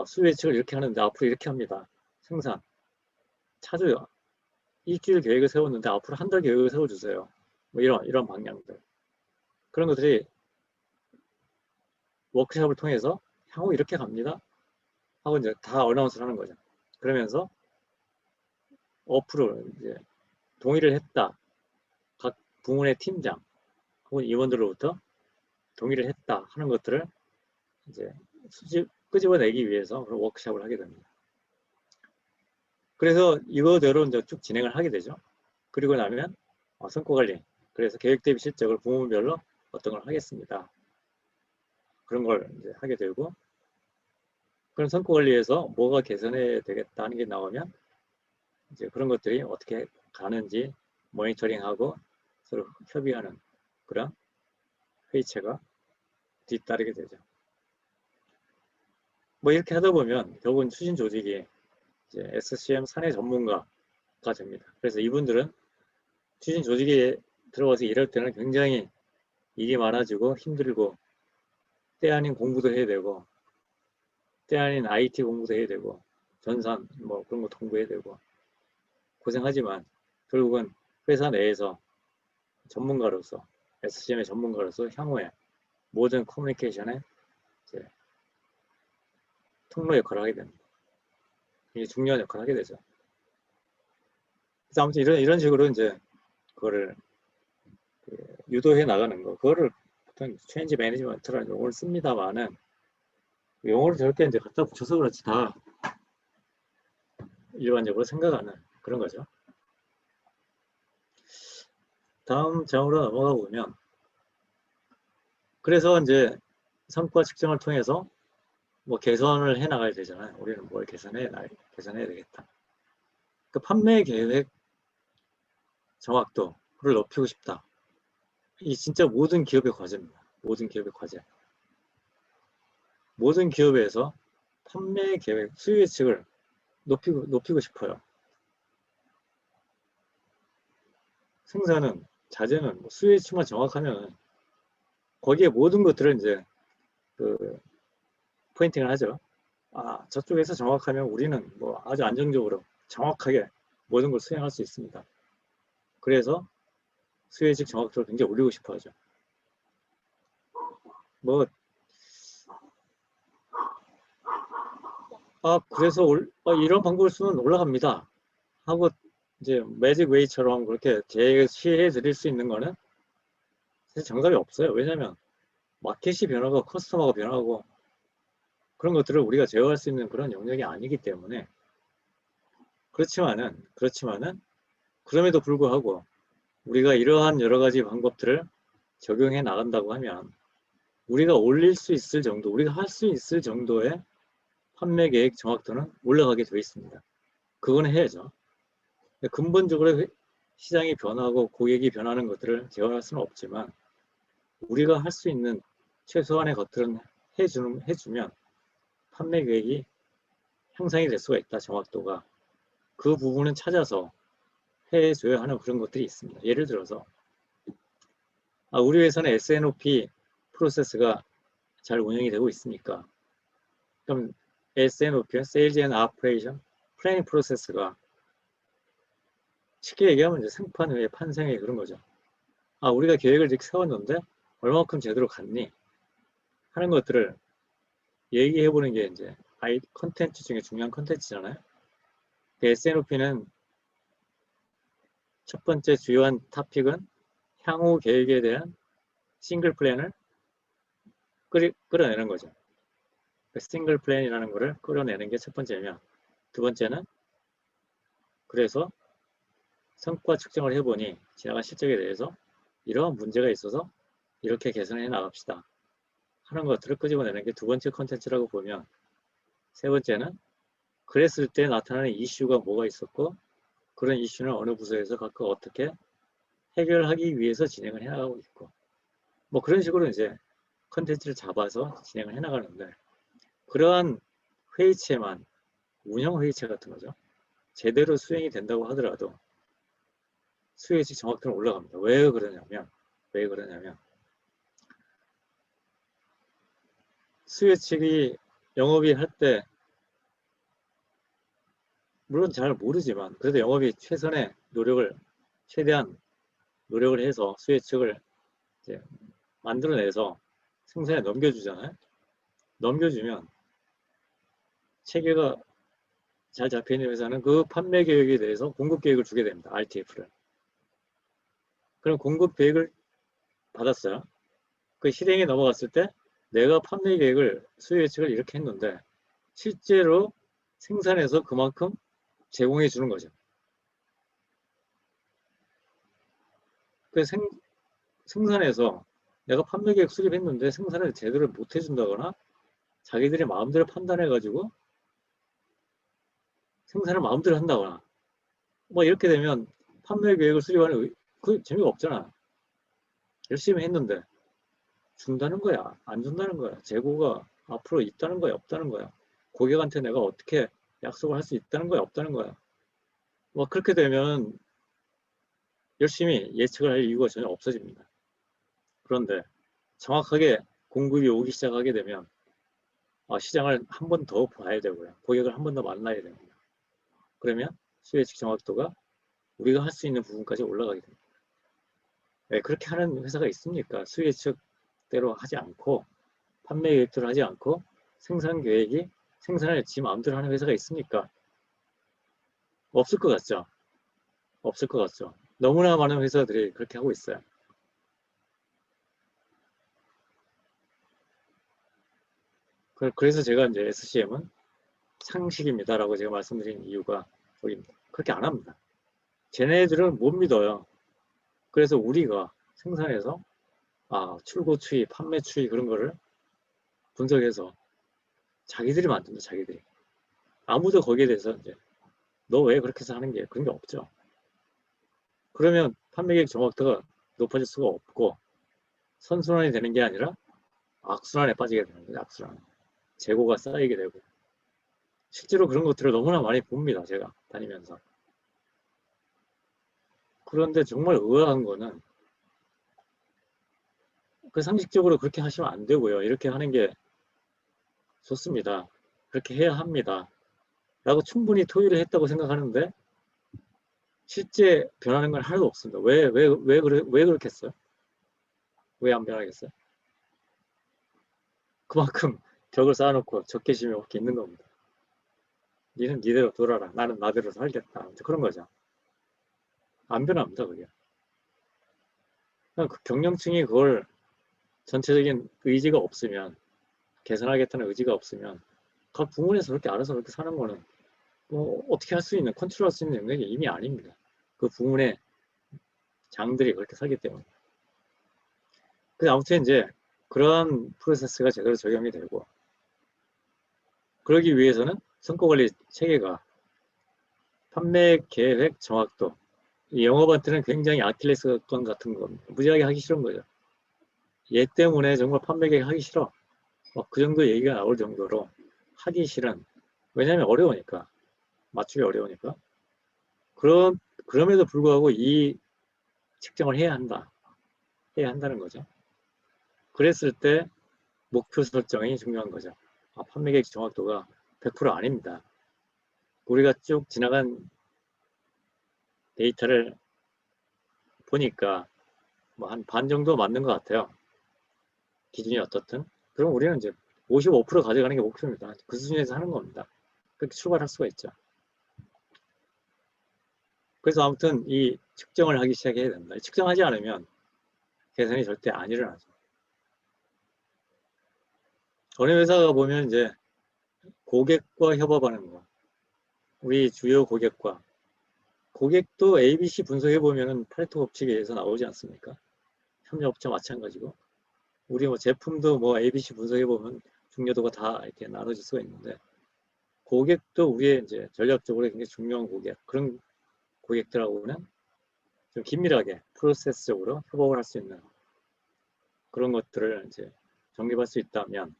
수요 예측을 이렇게 하는데 앞으로 이렇게 합니다. 생산, 차주, 일주일 계획을 세웠는데 앞으로 한 달 계획을 세워주세요. 뭐 이런 방향들. 그런 것들이 워크숍을 통해서 향후 이렇게 갑니다. 하고 이제 다 어나운스를 하는 거죠. 그러면서 어플을 이제 동의를 했다. 각 부문의 팀장 혹은 임원들로부터 동의를 했다 하는 것들을 이제 끄집어내기 위해서 그런 워크숍을 하게 됩니다. 그래서 이거대로 이제 쭉 진행을 하게 되죠. 그리고 나면 성과 관리, 그래서 계획 대비 실적을 부문별로 어떤 걸 하겠습니다. 그런 걸 이제 하게 되고, 그런 성과 관리에서 뭐가 개선해야 되겠다는 게 나오면 이제 그런 것들이 어떻게 가는지 모니터링하고 서로 협의하는 그런 회의체가 뒤따르게 되죠. 뭐 이렇게 하다 보면 결국은 추진 조직이 이제 SCM 사내 전문가가 됩니다. 그래서 이분들은 추진 조직에 들어가서 일할 때는 굉장히 일이 많아지고 힘들고 때 아닌 공부도 해야 되고 때 아닌 IT 공부도 해야 되고 전산 뭐 그런 것도 공부해야 되고 고생하지만 결국은 회사 내에서 전문가로서 SCM의 전문가로서 향후에 모든 커뮤니케이션에 이제 통로 역할을 하게 됩니다. 굉장히 중요한 역할을 하게 되죠. 그래서 아무튼 이런 식으로 이제 그거를 유도해 나가는 거, 그거를 보통 체인지 매니지먼트라는 용어를 씁니다만은 용어를 저렇게 이제 갖다 붙여서 그렇지 다 일반적으로 생각하는 그런 거죠. 다음 장으로 넘어가 보면, 그래서 이제 성과 측정을 통해서 뭐 개선을 해 나가야 되잖아요. 우리는 뭘 개선해야 되겠다. 그 판매 계획 정확도를 높이고 싶다. 이 진짜 모든 기업의 과제입니다. 모든 기업의 과제. 모든 기업에서 판매 계획, 수요 예측을 높이고 싶어요. 생산은, 자재는 수요 예측만 정확하면 거기에 모든 것들을 이제 그 포인팅을 하죠. 저쪽에서 정확하면 우리는 뭐 아주 안정적으로 정확하게 모든 걸 수행할 수 있습니다. 그래서 수요 예측 정확도를 굉장히 올리고 싶어 하죠. 뭐 그래서 이런 방법을 쓰면 올라갑니다 하고 이제 매직 웨이처럼 그렇게 제시해 드릴 수 있는 거는 사실 정답이 없어요. 왜냐하면 마켓이 변하고 커스터머가 변하고 그런 것들을 우리가 제어할 수 있는 그런 영역이 아니기 때문에. 그렇지만은 그럼에도 불구하고 우리가 이러한 여러 가지 방법들을 적용해 나간다고 하면 우리가 올릴 수 있을 정도, 우리가 할 수 있을 정도의 판매 계획 정확도는 올라가게 되어 있습니다. 그거는 해야죠. 근본적으로 시장이 변하고 고객이 변하는 것들을 제어할 수는 없지만 우리가 할 수 있는 최소한의 것들은 해주면 판매 계획이 향상이 될 수가 있다. 정확도가. 그 부분은 찾아서 해줘야 하는 그런 것들이 있습니다. 예를 들어서 우리 회사는 S&OP 프로세스가 잘 운영이 되고 있습니까? 그럼 S&OP, Sales and Operation 플래닝 프로세스가 쉽게 얘기하면 이제 생판 외에 판생의 그런 거죠. 우리가 계획을 이렇게 세웠는데 얼마만큼 제대로 갔니? 하는 것들을 얘기해보는 게 이제 컨텐츠 중에 중요한 컨텐츠잖아요. S&OP는 첫 번째 주요한 토픽은 향후 계획에 대한 싱글 플랜을 끌어내는 거죠. 싱글 플랜이라는 거를 끌어내는 게 첫 번째면, 두 번째는 그래서 성과 측정을 해보니 지나간 실적에 대해서 이러한 문제가 있어서 이렇게 개선해 나갑시다 하는 것들을 끄집어내는 게 두 번째 컨텐츠라고 보면, 세 번째는 그랬을 때 나타나는 이슈가 뭐가 있었고 그런 이슈는 어느 부서에서 각각 어떻게 해결하기 위해서 진행을 해나가고 있고, 뭐 그런 식으로 이제 컨텐츠를 잡아서 진행을 해나가는데, 그러한 회의체만, 운영 회의체 같은 거죠, 제대로 수행이 된다고 하더라도 수혜직 정확도는 올라갑니다. 왜 그러냐면 수혜 측이 영업이 할 때 물론 잘 모르지만 그래도 영업이 최대한 노력을 해서 수혜 측을 이제 만들어내서 생산에 넘겨주잖아요. 넘겨주면 체계가 잘 잡혀있는 회사는 그 판매 계획에 대해서 공급 계획을 주게 됩니다. RTF를. 그럼 공급 계획을 받았어요. 그 실행에 넘어갔을 때 내가 판매 계획을 수요 예측을 이렇게 했는데 실제로 생산해서 그만큼 제공해 주는 거죠. 그 생산해서 내가 판매 계획 수립했는데 생산을 제대로 못 해준다거나 자기들이 마음대로 판단해 가지고 생산을 마음대로 한다거나 뭐 이렇게 되면 판매 계획을 수립하는 그 재미가 없잖아. 열심히 했는데 준다는 거야, 안 준다는 거야, 재고가 앞으로 있다는 거야, 없다는 거야, 고객한테 내가 어떻게 약속을 할 수 있다는 거야, 없다는 거야. 뭐 그렇게 되면 열심히 예측을 할 이유가 전혀 없어집니다. 그런데 정확하게 공급이 오기 시작하게 되면 시장을 한 번 더 봐야 되고요, 고객을 한 번 더 만나야 됩니다. 그러면 수요 예측 정확도가 우리가 할 수 있는 부분까지 올라가게 됩니다. 네, 그렇게 하는 회사가 있습니까? 수요 예측대로 하지 않고 판매 계획대로 하지 않고 생산 계획이 생산을 지 마음대로 하는 회사가 있습니까? 없을 것 같죠? 없을 것 같죠? 너무나 많은 회사들이 그렇게 하고 있어요. 그래서 제가 이제 SCM은 상식입니다라고 제가 말씀드린 이유가 거기입니다. 그렇게 안 합니다. 쟤네들은 못 믿어요. 그래서 우리가 생산해서 출고 추이, 판매 추이 그런 거를 분석해서 자기들이 만든다, 자기들이. 아무도 거기에 대해서 이제 너 왜 그렇게 해서 하는 게 그런 게 없죠. 그러면 판매계획 정확도가 높아질 수가 없고 선순환이 되는 게 아니라 악순환에 빠지게 되는 거죠. 악순환. 재고가 쌓이게 되고. 실제로 그런 것들을 너무나 많이 봅니다. 제가 다니면서. 그런데 정말 의아한 거는 그 상식적으로 그렇게 하시면 안 되고요. 이렇게 하는 게 좋습니다. 그렇게 해야 합니다. 라고 충분히 토의를 했다고 생각하는데 실제 변하는 건 하나도 없습니다. 왜 그렇게 했어요? 왜 안 변하겠어요? 그만큼 벽을 쌓아놓고 적개심이 이렇게 있는 겁니다. 니는 니대로 돌아라. 나는 나대로 살겠다. 그런 거죠. 안 변합니다, 그게. 그 경영층이 그걸 전체적인 의지가 없으면, 개선하겠다는 의지가 없으면, 각 부문에서 그렇게 알아서 그렇게 사는 거는 뭐 어떻게 할 수 있는, 컨트롤할 수 있는 능력이 이미 아닙니다. 그 부문의 장들이 그렇게 살기 때문에. 그래서 아무튼 이제 그러한 프로세스가 제대로 적용이 되고, 그러기 위해서는 성과관리 체계가 판매 계획 정확도, 이 영업한테는 굉장히 아킬레스건 같은 겁니다. 무지하게 하기 싫은 거죠. 얘 때문에 정말 판매 계획 하기 싫어. 그 정도 얘기가 나올 정도로 하기 싫은. 왜냐하면 어려우니까. 맞추기 어려우니까. 그럼에도 불구하고 이 측정을 해야 한다. 해야 한다는 거죠. 그랬을 때 목표 설정이 중요한 거죠. 판매 계획 정확도가 100% 아닙니다. 우리가 쭉 지나간 데이터를 보니까 뭐 한 반 정도 맞는 것 같아요. 기준이 어떻든. 그럼 우리는 이제 55% 가져가는 게 목표입니다. 그 수준에서 하는 겁니다. 그렇게 출발할 수가 있죠. 그래서 아무튼 이 측정을 하기 시작해야 된다. 측정하지 않으면 개선이 절대 안 일어나죠. 어느 회사가 보면 이제 고객과 협업하는 거, 우리 주요 고객도 ABC 분석해 보면은 파레토 법칙에 의해서 나오지 않습니까? 협력업체 마찬가지고, 우리 뭐 제품도 뭐 ABC 분석해 보면 중요도가 다 이렇게 나눠질 수가 있는데, 고객도 우리의 이제 전략적으로 굉장히 중요한 그런 고객들하고는 좀 긴밀하게 프로세스적으로 협업을 할 수 있는 그런 것들을 이제 정립할 수 있다면,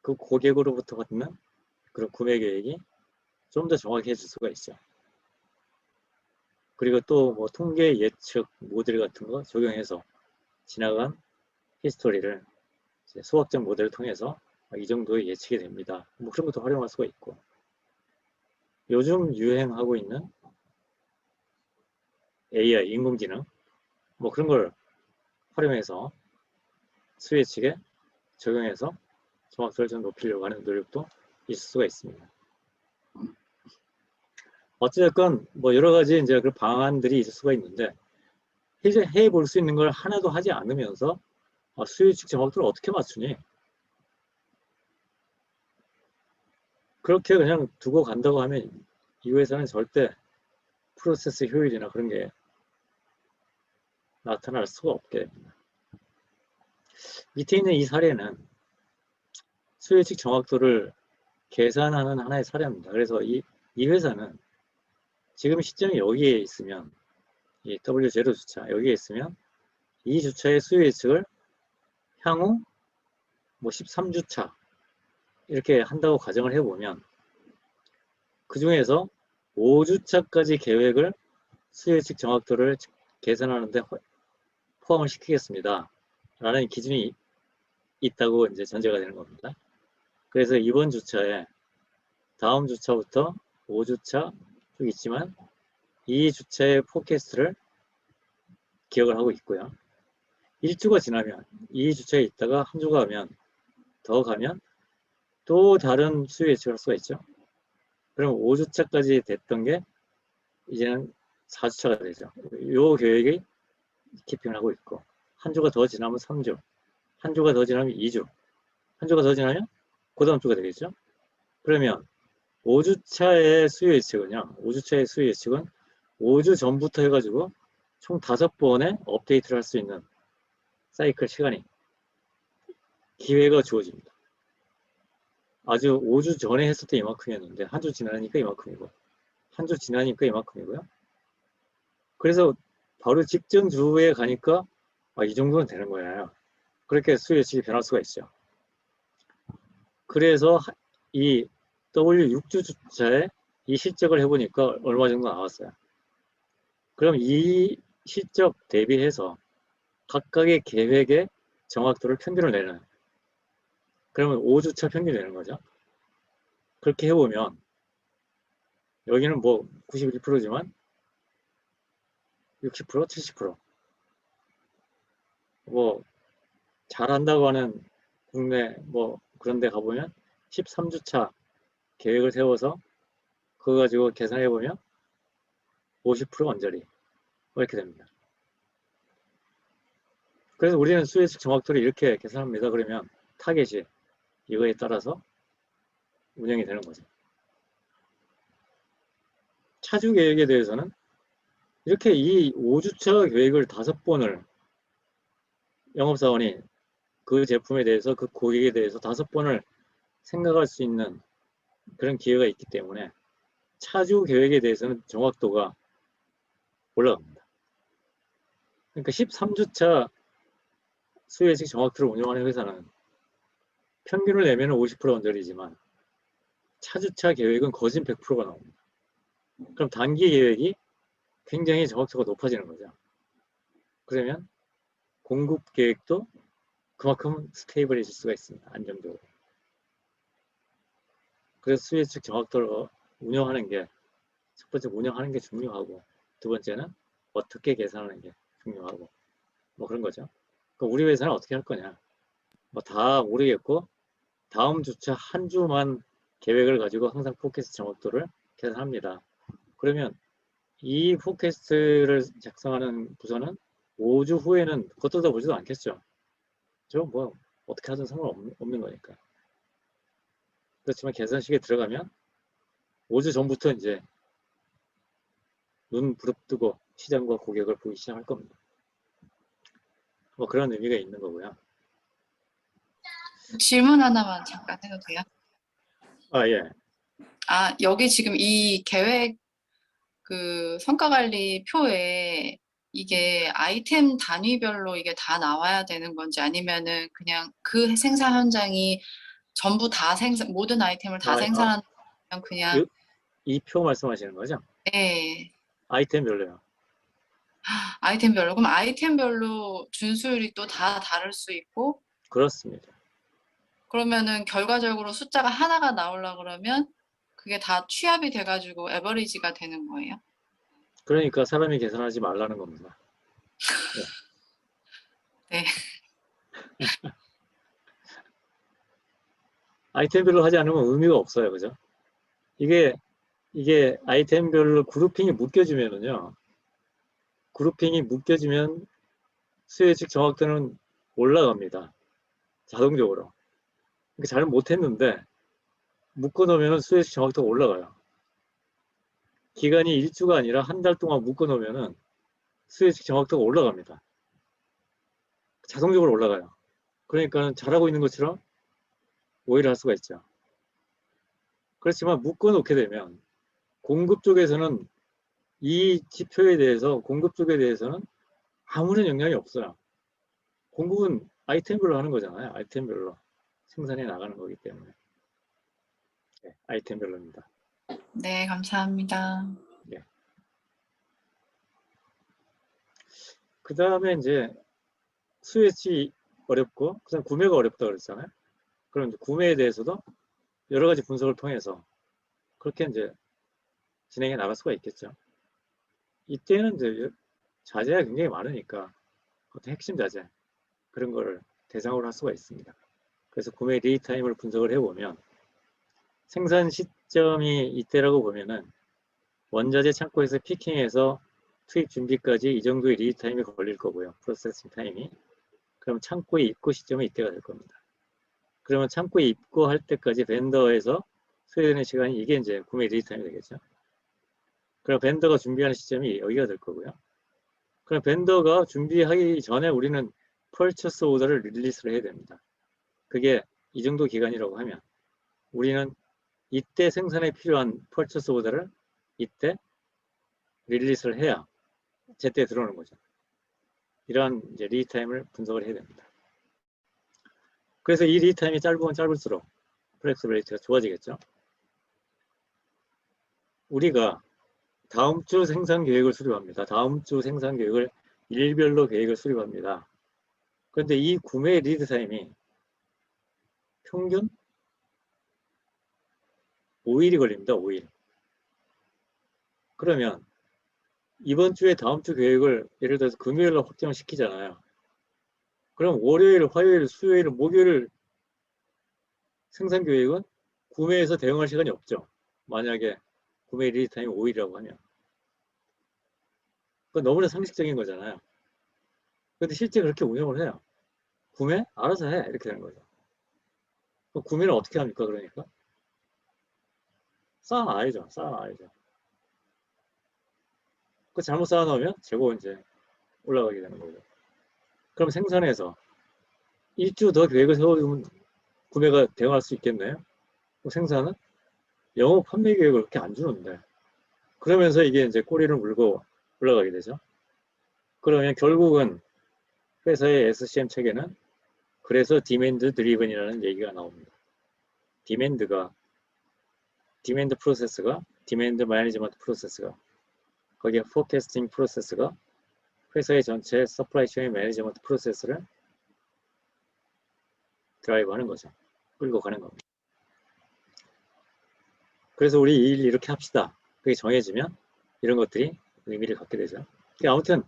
그 고객으로부터 받는 그런 구매 계획이 좀 더 정확해질 수가 있죠. 그리고 또 뭐 통계 예측 모델 같은 거 적용해서 지나간 히스토리를 수학적 모델을 통해서 이 정도의 예측이 됩니다. 뭐 그런 것도 활용할 수가 있고, 요즘 유행하고 있는 AI, 인공지능 뭐 그런 걸 활용해서 수요 예측에 적용해서 정확도를 좀 높이려고 하는 노력도 있을 수가 있습니다. 어쨌든 뭐 여러 가지 이제 그 방안들이 있을 수가 있는데, 해볼 수 있는 걸 하나도 하지 않으면서 수요 예측 정확도를 어떻게 맞추니? 그렇게 그냥 두고 간다고 하면 이 회사는 절대 프로세스 효율이나 그런 게 나타날 수가 없게 됩니다. 밑에 있는 이 사례는 수요 예측 정확도를 계산하는 하나의 사례입니다. 그래서 이 회사는 지금 시점이 여기에 있으면, 이 W0 주차 여기에 있으면 이 주차의 수요 예측을 향후 뭐 13주차 이렇게 한다고 가정을 해보면, 그 중에서 5주차까지 계획을 수요 예측 정확도를 계산하는데 포함을 시키겠습니다 라는 기준이 있다고 이제 전제가 되는 겁니다. 그래서 이번 주차에 다음 주차부터 5주차 쭉 있지만 이 주차의 포캐스트를 기억을 하고 있고요. 1주가 지나면 이 주차에 있다가 한 주가 더 가면 또 다른 수요 예측을 할 수가 있죠. 그럼 5주차까지 됐던 게 이제는 4주차가 되죠. 이 계획이 키핑을 하고 있고, 한 주가 더 지나면 3주, 한 주가 더 지나면 2주, 한 주가 더 지나면 그 다음 주가 되겠죠. 그러면 5주차의 수요 예측은요, 5주차의 수요 예측은 5주 전부터 해가지고 총 5번의 업데이트를 할 수 있는 사이클 시간이, 기회가 주어집니다. 아주 5주 전에 했을 때 이만큼이었는데 한 주 지나니까 이만큼이고, 한 주 지나니까 이만큼이고요. 그래서 바로 직전 주에 가니까 이 정도는 되는 거예요. 그렇게 수요 예측이 변할 수가 있죠. 그래서 이 W6주 주차에 이 실적을 해보니까 얼마 정도 나왔어요. 그럼 이 실적 대비해서 각각의 계획의 정확도를 평균을 내는, 그러면 5주차 평균이 되는 거죠. 그렇게 해보면 여기는 뭐 91%지만 60%, 70%, 뭐 잘한다고 하는 국내 뭐 그런 데 가보면 13주차 계획을 세워서 그거 가지고 계산해보면 50% 언저리 이렇게 됩니다. 그래서 우리는 수요 예측 정확도를 이렇게 계산합니다. 그러면 타겟이 이거에 따라서 운영이 되는 거죠. 차주 계획에 대해서는 이렇게 이 5주차 계획을 5번을 영업사원이 그 제품에 대해서, 그 고객에 대해서 5번을 생각할 수 있는 그런 기회가 있기 때문에 차주 계획에 대해서는 정확도가 올라갑니다. 그러니까 13주차 수요 예측 정확도를 운영하는 회사는 평균을 내면 50% 언저리지만 차주차 계획은 거진 100%가 나옵니다. 그럼 단기 계획이 굉장히 정확도가 높아지는 거죠. 그러면 공급 계획도 그만큼 스테이블해질 수가 있습니다. 안정적으로. 그래서 수요 예측 정확도를 운영하는 게, 첫 번째 운영하는 게 중요하고, 두 번째는 어떻게 계산하는 게 중요하고, 뭐 그런 거죠. 그럼 우리 회사는 어떻게 할 거냐? 뭐 다 모르겠고, 다음 주차 한 주만 계획을 가지고 항상 포캐스트 정확도를 계산합니다. 그러면 이 포캐스트를 작성하는 부서는 5주 후에는 걷어다 보지도 않겠죠. 저 뭐 어떻게 하든 상관없는 거니까. 그렇지만 계산식에 들어가면 5주 전부터 이제 눈 부릅뜨고 시장과 고객을 보기 시작할 겁니다. 뭐 그런 의미가 있는 거고요. 질문 하나만 잠깐 해도 돼요? 아, 예. 아, 여기 지금 이 계획 그 성과관리 표에 이게 아이템 단위별로 이게 다 나와야 되는 건지 아니면은 그냥 그 생산 현장이 전부 다 모든 아이템을 다 생산하는 그냥 이 표 말씀하시는 거죠? 예. 아이템별로요. 아이템별로. 그럼 아이템별로 준수율이 또 다 다를 수 있고 그렇습니다. 그러면은 결과적으로 숫자가 하나가 나오려 그러면 그게 다 취합이 돼가지고 에버리지가 되는 거예요? 그러니까 사람이 계산하지 말라는 겁니다. 네. 아이템별로 하지 않으면 의미가 없어요. 그죠? 이게 아이템별로 그룹핑이 묶여지면은요. 그룹핑이 묶여지면 수혜식 정확도는 올라갑니다. 자동적으로. 그러니까 잘 못했는데 묶어놓으면 수혜식 정확도가 올라가요. 기간이 1주가 아니라 한 달 동안 묶어놓으면 수혜식 정확도가 올라갑니다. 자동적으로 올라가요. 그러니까 잘하고 있는 것처럼 오해를 할 수가 있죠. 그렇지만 묶어놓게 되면 공급 쪽에서는 이 지표에 대해서 공급 쪽에 대해서는 아무런 영향이 없어요. 공급은 아이템별로 하는 거잖아요. 아이템별로 생산해 나가는 거기 때문에. 네, 아이템별로입니다. 네, 감사합니다. 네. 그 다음에 이제 수혜치 어렵고 그다음 구매가 어렵다 그랬잖아요. 그럼 이제 구매에 대해서도 여러 가지 분석을 통해서 그렇게 이제 진행해 나갈 수가 있겠죠. 이때는 이제 자재가 굉장히 많으니까 어떤 핵심 자재 그런 거를 대상으로 할 수가 있습니다. 그래서 구매 리드 타임을 분석을 해보면 생산 시점이 이때라고 보면은 원자재 창고에서 피킹해서 투입 준비까지 이 정도의 리드 타임이 걸릴 거고요. 프로세싱 타임이. 그럼 창고에 입고 시점은 이때가 될 겁니다. 그러면 창고에 입고할 때까지 벤더에서 소요되는 시간이 이게 이제 구매 리드 타임이 되겠죠. 그럼 벤더가 준비하는 시점이 여기가 될 거고요. 그럼 벤더가 준비하기 전에 우리는 펄처스 오더를 릴리스를 해야 됩니다. 그게 이 정도 기간이라고 하면 우리는 이때 생산에 필요한 펄처스 오더를 이때 릴리스를 해야 제때 들어오는 거죠. 이러한 이제 리드 타임을 분석을 해야 됩니다. 그래서 이 리드 타임이 짧으면 짧을수록 플렉서빌리티가 좋아지겠죠. 우리가 다음 주 생산 계획을 수립합니다. 다음 주 생산 계획을 일별로 계획을 수립합니다. 그런데 이 구매 리드 타임이 평균 5일이 걸립니다. 5일. 그러면 이번 주에 다음 주 계획을 예를 들어서 금요일로 확정을 시키잖아요. 그럼 월요일, 화요일, 수요일, 목요일 생산 계획은 구매에서 대응할 시간이 없죠. 만약에 구매 리드 타임이 5일이라고 하면. 그건 너무나 상식적인 거잖아요. 근데 실제 그렇게 운영을 해요. 구매? 알아서 해. 이렇게 되는 거죠. 그럼 구매를 어떻게 합니까? 그러니까 쌓아놔야죠. 쌓아놔야죠. 그 잘못 쌓아놓으면 재고 이제 올라가게 되는 거죠. 그럼 생산에서 1주 더 계획을 세워두면 구매가 대응할 수 있겠네요. 생산은 영업 판매 계획을 그렇게 안 주는데 그러면서 이게 이제 꼬리를 물고 올라가게 되죠. 그러면 결국은 회사의 SCM 체계는 그래서 디맨드 드리븐이라는 얘기가 나옵니다. 디맨드 프로세스가 디맨드 매니지먼트 프로세스가 거기에 포캐스팅 프로세스가 회사의 전체 서플라이 체인 매니지먼트 프로세스를 드라이브하는 거죠. 끌고 가는 겁니다. 그래서 우리 이 일 이렇게 합시다. 그게 정해지면 이런 것들이 의미를 갖게 되죠. 아무튼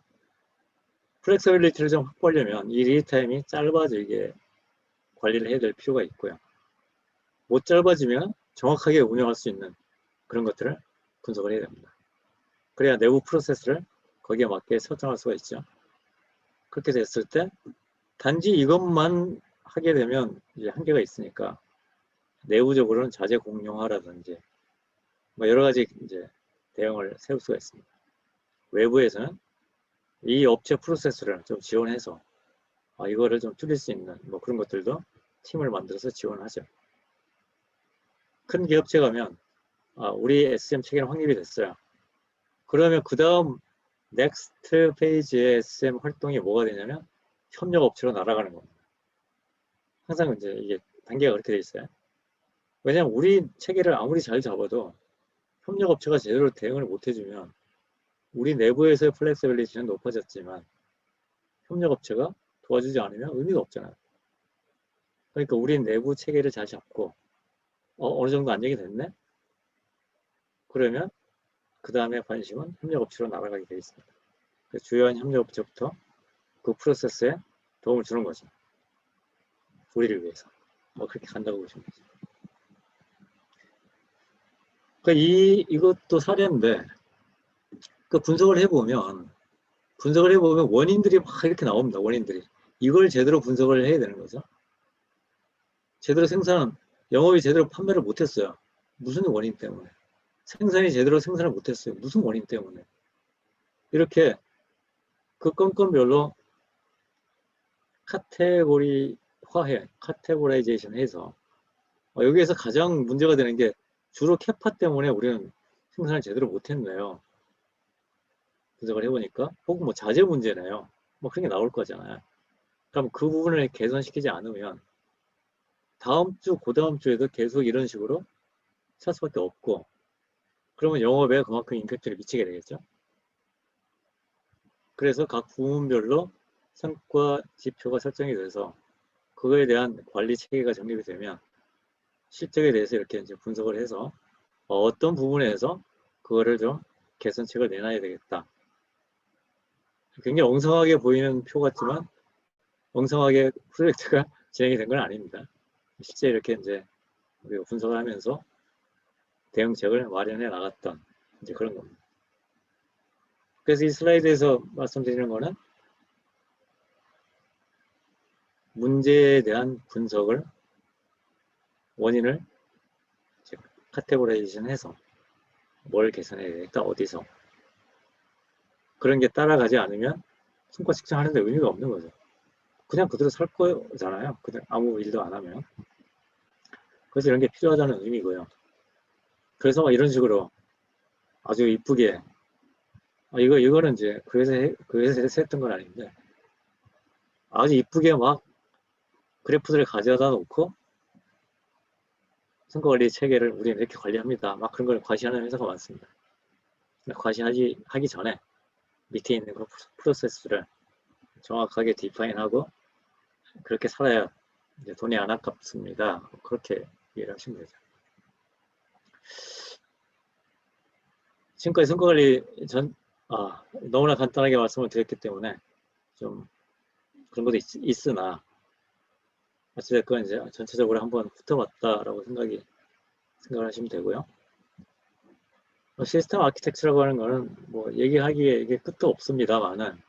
플렉서빌리티를 좀 확보하려면 이 리드 타임이 짧아지게 관리를 해야 될 필요가 있고요. 못 짧아지면 정확하게 운영할 수 있는 그런 것들을 분석을 해야 됩니다. 그래야 내부 프로세스를 거기에 맞게 설정할 수가 있죠. 그렇게 됐을 때 단지 이것만 하게 되면 이제 한계가 있으니까 내부적으로는 자재 공용화라든지 뭐 여러 가지 이제 대응을 세울 수가 있습니다. 외부에서는 이 업체 프로세스를 좀 지원해서 이거를 좀 줄일 수 있는 뭐 그런 것들도 팀을 만들어서 지원하죠. 큰 기업체 가면 우리 SM 체계는 확립이 됐어요. 그러면 그 다음 넥스트 페이지의 SM 활동이 뭐가 되냐면 협력 업체로 날아가는 겁니다. 항상 이제 이게 단계가 그렇게 돼 있어요. 왜냐하면 우리 체계를 아무리 잘 잡아도 협력 업체가 제대로 대응을 못 해주면 우리 내부에서의 플렉서빌리티는 높아졌지만 협력 업체가 도와주지 않으면 의미가 없잖아요. 그러니까 우리 내부 체계를 잘 잡고 어느 정도 안정이 됐네? 그러면 그 다음에 관심은 협력업체로 날아가게 되어 있습니다. 주요한 협력업체부터 그 프로세스에 도움을 주는 거죠. 우리를 위해서. 뭐 그렇게 간다고 보시면 되죠. 그러니까 이것도 사례인데 그 분석을 해보면 원인들이 막 이렇게 나옵니다. 원인들이. 이걸 제대로 분석을 해야 되는 거죠. 제대로 영업이 제대로 판매를 못했어요. 무슨 원인 때문에. 생산이 제대로 생산을 못했어요. 무슨 원인 때문에. 이렇게 그 건건별로 카테고라이제이션 해서 여기에서 가장 문제가 되는 게 주로 캐파 때문에 우리는 생산을 제대로 못했네요. 분석을 해보니까 혹은 뭐 자재 문제네요. 뭐 그런 게 나올 거잖아요. 그럼 그 부분을 개선시키지 않으면 다음 주, 그 다음 주에도 계속 이런 식으로 살 수밖에 없고 그러면 영업에 그만큼 임팩트를 미치게 되겠죠. 그래서 각 부문별로 성과 지표가 설정이 돼서 그거에 대한 관리 체계가 정립이 되면 실적에 대해서 이렇게 이제 분석을 해서 어떤 부분에서 그거를 좀 개선책을 내놔야 되겠다. 굉장히 엉성하게 보이는 표 같지만 엉성하게 프로젝트가 진행이 된 건 아닙니다. 실제 이렇게 이제 우리가 분석을 하면서 대응책을 마련해 나갔던 이제 그런 겁니다. 그래서 이 슬라이드에서 말씀드리는 거는 문제에 대한 분석을 원인을 카테고라이제이션 해서 뭘 개선해야 되겠다, 어디서. 그런 게 따라가지 않으면 성과 측정하는데 의미가 없는 거죠. 그냥 그대로 살 거잖아요. 그냥 아무 일도 안 하면. 그래서 이런 게 필요하다는 의미고요. 그래서 막 이런 식으로 아주 이쁘게 이거는 이제 그 회사에서 했던 건 아닌데 아주 이쁘게 막 그래프들을 가져다 놓고 성과관리 체계를 우리는 이렇게 관리합니다. 막 그런 걸 과시하는 회사가 많습니다. 과시하기 전에 밑에 있는 그 프로세스를 정확하게 디파인하고 그렇게 살아야 이제 돈이 안 아깝습니다. 그렇게 이해를 하시면 되죠. 지금까지 성과관리 너무나 간단하게 말씀을 드렸기 때문에 좀 그런 것도 있으나 어찌됐건 이제 전체적으로 한번 훑어봤다라고 생각을 하시면 되고요. 시스템 아키텍처라고 하는 거는 뭐 얘기하기에 이게 끝도 없습니다만은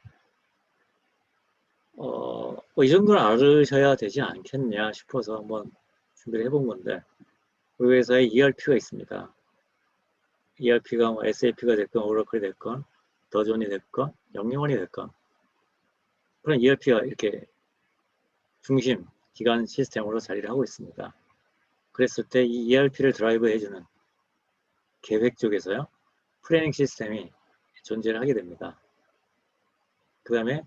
이 정도는 알으셔야 되지 않겠냐 싶어서 한번 준비를 해본 건데 우리 회사에 ERP가 있습니다. ERP가 뭐 SAP가 됐건 오라클이 됐건 더존이 됐건 영영원이 됐건 그런 ERP가 이렇게 중심 기관 시스템으로 자리를 하고 있습니다. 그랬을 때 이 ERP를 드라이브 해주는 계획 쪽에서요 플래닝 시스템이 존재를 하게 됩니다. 그 다음에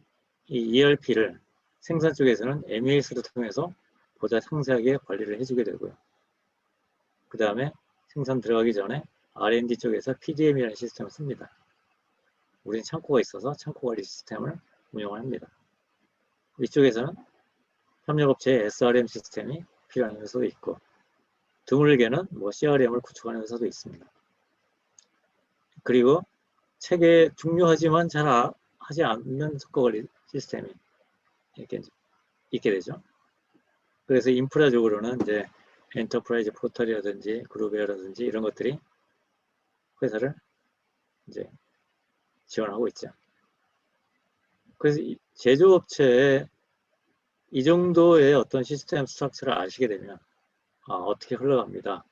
이 ERP를 생산 쪽에서는 MES를 통해서 보다 상세하게 관리를 해주게 되고요. 그 다음에 생산 들어가기 전에 R&D 쪽에서 PDM이라는 시스템을 씁니다. 우리는 창고가 있어서 창고 관리 시스템을 운영을 합니다. 이쪽에서는 협력업체의 SRM 시스템이 필요한 회사도 있고 드물게는 뭐 CRM을 구축하는 회사도 있습니다. 그리고 체계 중요하지만 잘 하지 않는 성과관리 시스템이 이렇게 있게 되죠. 그래서 인프라적으로는 이제 엔터프라이즈 포털이라든지 그룹웨어라든지 이런 것들이 회사를 이제 지원하고 있죠. 그래서 제조업체에 이 정도의 어떤 시스템 스트럭처를 아시게 되면 어떻게 흘러갑니다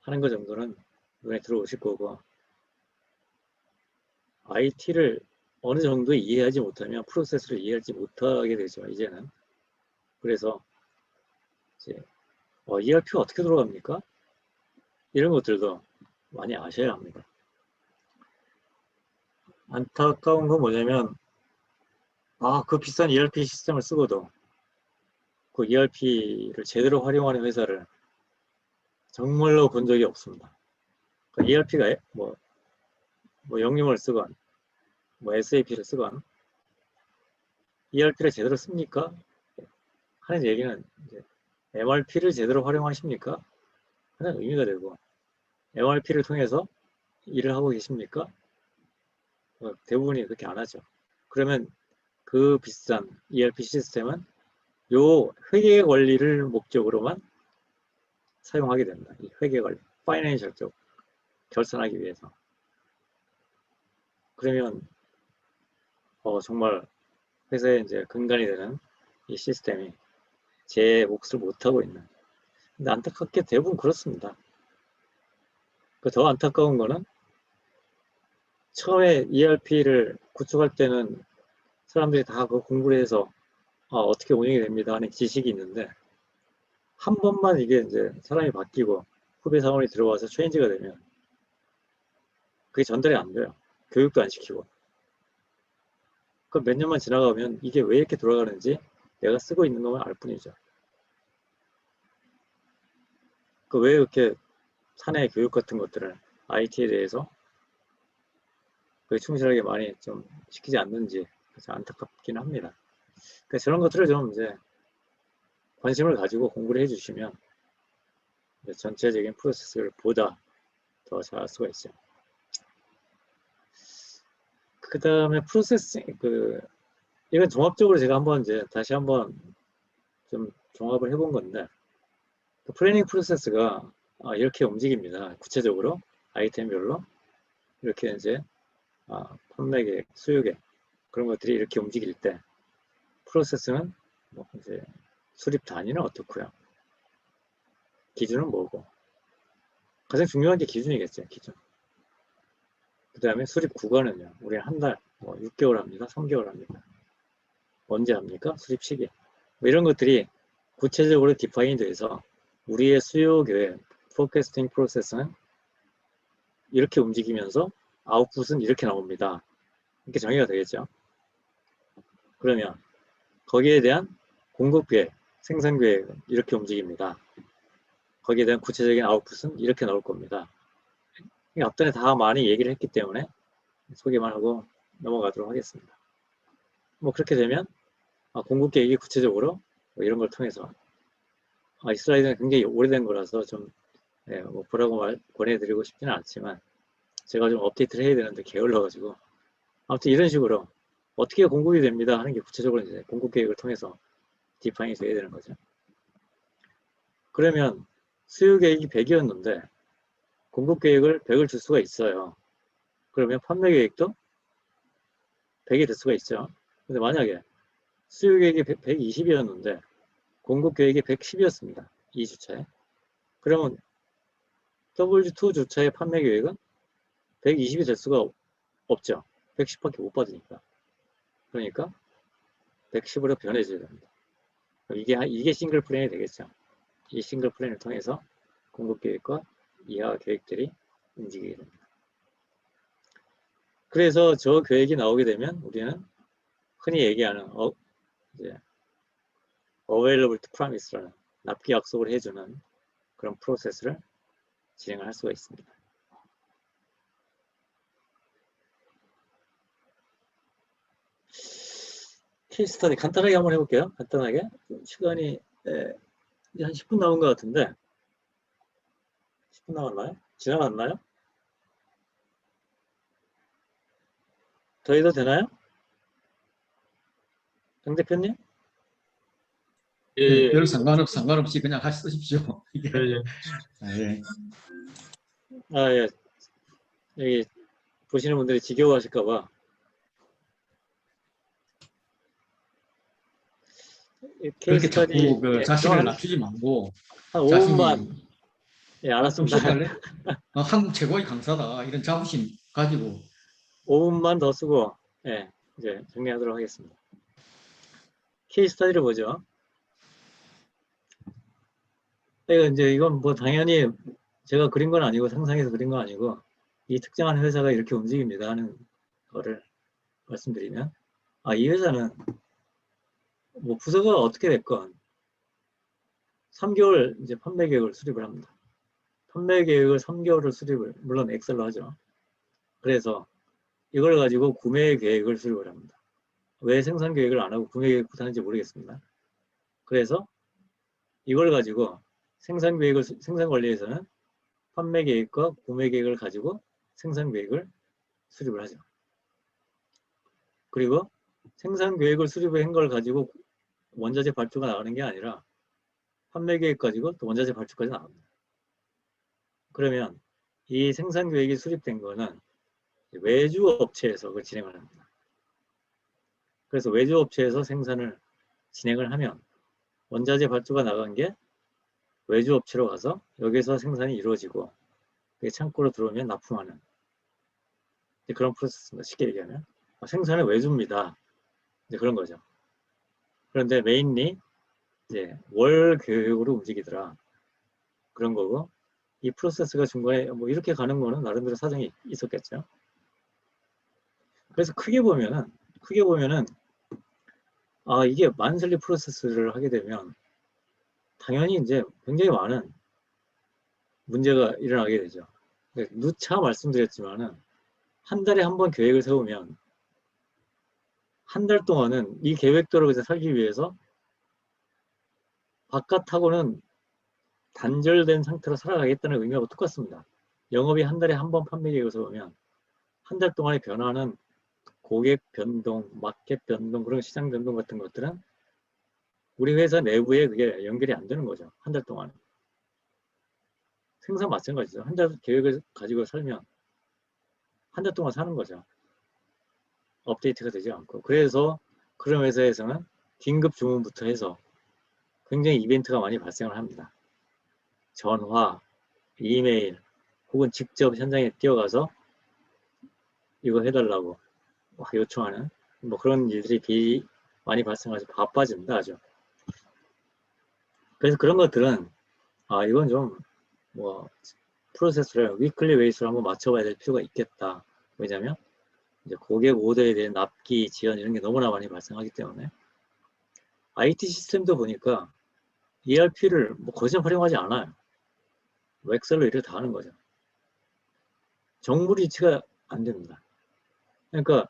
하는 것 정도는 눈에 들어오실 거고, IT를 어느 정도 이해하지 못하면 프로세스를 이해하지 못하게 되죠, 이제는. 그래서 이제 ERP가 어떻게 돌아갑니까? 이런 것들도 많이 아셔야 합니다. 안타까운 건 뭐냐면 그 비싼 ERP 시스템을 쓰고도 그 ERP를 제대로 활용하는 회사를 정말로 본 적이 없습니다. 그 ERP가 뭐 영림을 쓰건 뭐 SAP를 쓰건 ERP를 제대로 씁니까? 하는 얘기는 이제 MRP를 제대로 활용하십니까? 하는 의미가 되고, MRP를 통해서 일을 하고 계십니까? 대부분이 그렇게 안 하죠. 그러면 그 비싼 ERP 시스템은 요 회계 관리를 목적으로만 사용하게 됩니다. 이 회계 관리, 파이낸셜 쪽 결산하기 위해서. 그러면 정말 회사의 이제 근간이 되는 이 시스템이 제 몫을 못하고 있는. 근데 안타깝게 대부분 그렇습니다. 더 안타까운 거는 처음에 ERP를 구축할 때는 사람들이 다 그 공부를 해서 어떻게 운영이 됩니다 하는 지식이 있는데, 한 번만 이게 이제 사람이 바뀌고 후배 사원이 들어와서 체인지가 되면 그게 전달이 안 돼요. 교육도 안 시키고. 그 몇 년만 지나가면 이게 왜 이렇게 돌아가는지 내가 쓰고 있는 것만 알 뿐이죠. 그 왜 이렇게 사내 교육 같은 것들을 IT에 대해서 충실하게 많이 좀 시키지 않는지 그래서 안타깝긴 합니다. 그러니까 저런 것들을 좀 이제 관심을 가지고 공부를 해주시면 전체적인 프로세스를 보다 더 잘할 수가 있죠. 그 다음에 프로세싱, 이건 종합적으로 제가 한번 이제 다시 한번 좀 종합을 해본 건데, 플래닝 프로세스가 이렇게 움직입니다. 구체적으로 아이템별로 이렇게 이제 판매계획, 수요계획 그런 것들이 이렇게 움직일 때 프로세스는 뭐 이제 수립 단위는 어떻고요? 기준은 뭐고? 가장 중요한 게 기준이겠죠, 기준. 그 다음에 수립 구간은요. 우리는 한 달, 6개월 합니다. 3개월 합니다. 언제 합니까? 수립 시기. 뭐 이런 것들이 구체적으로 디파인 돼서 우리의 수요 계획, 포캐스팅 프로세스는 이렇게 움직이면서 아웃풋은 이렇게 나옵니다. 이렇게 정의가 되겠죠. 그러면 거기에 대한 공급 계획, 생산 계획은 이렇게 움직입니다. 거기에 대한 구체적인 아웃풋은 이렇게 나올 겁니다. 앞전에 다 많이 얘기를 했기 때문에 소개만 하고 넘어가도록 하겠습니다. 뭐 그렇게 되면 공급 계획이 구체적으로 뭐 이런 걸 통해서 이 슬라이드는 굉장히 오래된 거라서 좀 뭐 보라고 권해드리고 싶지는 않지만 제가 좀 업데이트를 해야 되는데 게을러가지고 아무튼 이런 식으로 어떻게 공급이 됩니다 하는 게 구체적으로 이제 공급 계획을 통해서 디파인이 돼야 되는 거죠. 그러면 수요 계획이 100이었는데 공급 계획을 100을 줄 수가 있어요. 그러면 판매 계획도 100이 될 수가 있죠. 근데 만약에 수요 계획이 120이었는데 공급 계획이 110이었습니다. 이 주차에. 그러면 W2 주차의 판매 계획은 120이 될 수가 없죠. 110밖에 못 받으니까. 그러니까 110으로 변해져야 됩니다. 이게 싱글 플랜이 되겠죠. 이 싱글 플랜을 통해서 공급 계획과 이하 계획들이 움직이게 됩니다. 그래서 저 계획이 나오게 되면 우리는 흔히 얘기하는 이제 available to promise라는 납기 약속을 해주는 그런 프로세스를 진행을 할 수가 있습니다. 케이스 스터디 간단하게 한번 해볼게요. 간단하게. 시간이 이제 한 10분 남은 것 같은데 10분 남았나요? 지나갔나요? 더 해도 되나요? 정 대표님? 예, 별 상관없이 그냥 쓰십시오. 이게. 예. 예. 예. 여기 보시는 분들이 지겨워하실까봐 케이스 그렇게 자꾸 스터디 그 예, 자신을 낮추지 말고 한 자신이 5분만 예, 좀 알았습니다. 쉽게 할래? 한국 최고의 강사다 이런 자부심 가지고 5분만 더 쓰고 예, 이제 정리하도록 하겠습니다. 케이스 스터디를 보죠. 이건 뭐 당연히 제가 그린 건 아니고 상상해서 그린 건 아니고 이 특정한 회사가 이렇게 움직입니다 하는 거를 말씀드리면 이 회사는 뭐 부서가 어떻게 됐건 3개월 이제 판매 계획을 수립을 합니다. 판매 계획을 3개월을 수립을 물론 엑셀로 하죠. 그래서 이걸 가지고 구매 계획을 수립을 합니다. 왜 생산 계획을 안 하고 구매 계획부터 하는지 모르겠습니다. 그래서 이걸 가지고 생산 관리에서는 판매 계획과 구매 계획을 가지고 생산 계획을 수립을 하죠. 그리고 생산 계획을 수립한 걸 가지고 원자재 발주가 나가는 게 아니라 판매 계획 가지고 또 원자재 발주까지 나갑니다. 그러면 이 생산 계획이 수립된 거는 외주 업체에서 그걸 진행을 합니다. 그래서 외주 업체에서 생산을 진행을 하면 원자재 발주가 나간 게 외주 업체로 가서 여기서 생산이 이루어지고 그게 창고로 들어오면 납품하는 그런 프로세스입니다. 쉽게 얘기하면 생산은 외주입니다. 이제 그런 거죠. 그런데 메인리 이제 월 계획으로 움직이더라 그런 거고 이 프로세스가 중간에 뭐 이렇게 가는 거는 나름대로 사정이 있었겠죠. 그래서 크게 보면은 이게 만슬리 프로세스를 하게 되면 당연히 이제 굉장히 많은 문제가 일어나게 되죠. 누차 말씀드렸지만은 한 달에 한 번 계획을 세우면 한 달 동안은 이 계획대로 살기 위해서 바깥하고는 단절된 상태로 살아가겠다는 의미하고 똑같습니다. 영업이 한 달에 한 번 판매 계획을 세우면 한 달 동안의 변화는 고객 변동, 마켓 변동, 그런 시장 변동 같은 것들은 우리 회사 내부에 그게 연결이 안 되는 거죠. 한 달 동안. 생산 마찬가지죠. 한 달 계획을 가지고 살면 한 달 동안 사는 거죠. 업데이트가 되지 않고. 그래서 그런 회사에서는 긴급 주문부터 해서 굉장히 이벤트가 많이 발생을 합니다. 전화, 이메일, 혹은 직접 현장에 뛰어가서 이거 해달라고 요청하는 뭐 그런 일들이 많이 발생해서 바빠집니다. 아주. 그래서 그런 것들은 이건 좀 뭐 프로세스를 위클리 베이스로 한번 맞춰봐야 될 필요가 있겠다. 왜냐하면 이제 고객 오더에 대한 납기, 지연 이런 게 너무나 많이 발생하기 때문에 IT 시스템도 보니까 ERP를 뭐 거의 활용하지 않아요. 엑셀로 일을 다 하는 거죠. 정물 이치가 안 됩니다. 그러니까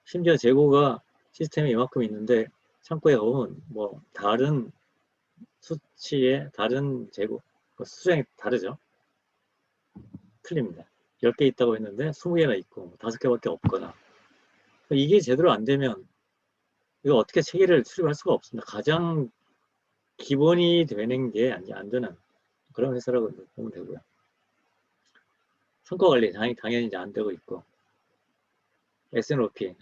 심지어 재고가 시스템에 이만큼 있는데 창고에 가보면 뭐 다른 수치의 다른 재고 수량이 다르죠. 틀립니다. 10개 있다고 했는데 20개나 있고 5개밖에 없거나 이게 제대로 안 되면 이거 어떻게 체계를 수립할 수가 없습니다. 가장 기본이 되는 게 안 되는 그런 회사라고 보면 되고요. 성과 관리 당연히 이제 안 되고 있고 S&OP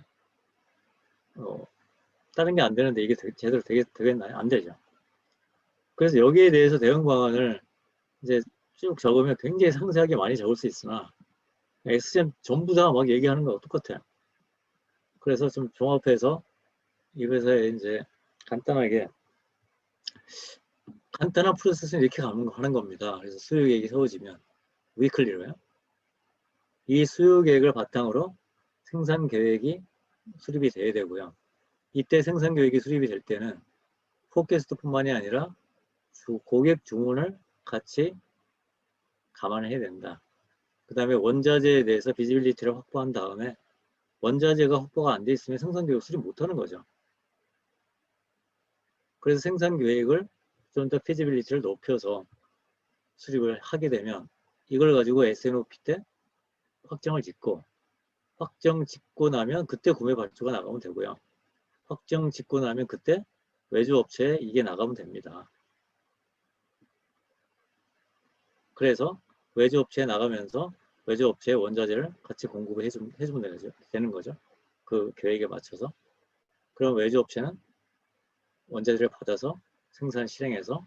다른 게 안 되는데 이게 제대로 되겠나요? 안 되죠. 그래서 여기에 대해서 대응 방안을 이제 쭉 적으면 굉장히 상세하게 많이 적을 수 있으나 X젠 전부 다 막 얘기하는 거 똑같아요. 그래서 좀 종합해서 이 회사에 이제 간단한 프로세스는 이렇게 하는 겁니다. 그래서 수요 계획이 세워지면 위클리로요. 이 수요 계획을 바탕으로 생산 계획이 수립이 돼야 되고요. 이때 생산 계획이 수립이 될 때는 포캐스트뿐만이 아니라 고객 주문을 같이 감안해야 된다. 그 다음에 원자재에 대해서 비지빌리티를 확보한 다음에 원자재가 확보가 안 돼 있으면 생산 계획 수립 못하는 거죠. 그래서 생산 계획을 좀 더 피지빌리티를 높여서 수립을 하게 되면 이걸 가지고 S&OP 때 확정 짓고 나면 그때 구매 발주가 나가면 되고요. 확정 짓고 나면 그때 외주 업체에 이게 나가면 됩니다. 그래서 외주 업체에 나가면서 외주 업체의 원자재를 같이 공급을 해주면 되는 거죠. 그 계획에 맞춰서. 그럼 외주 업체는 원자재를 받아서 생산 실행해서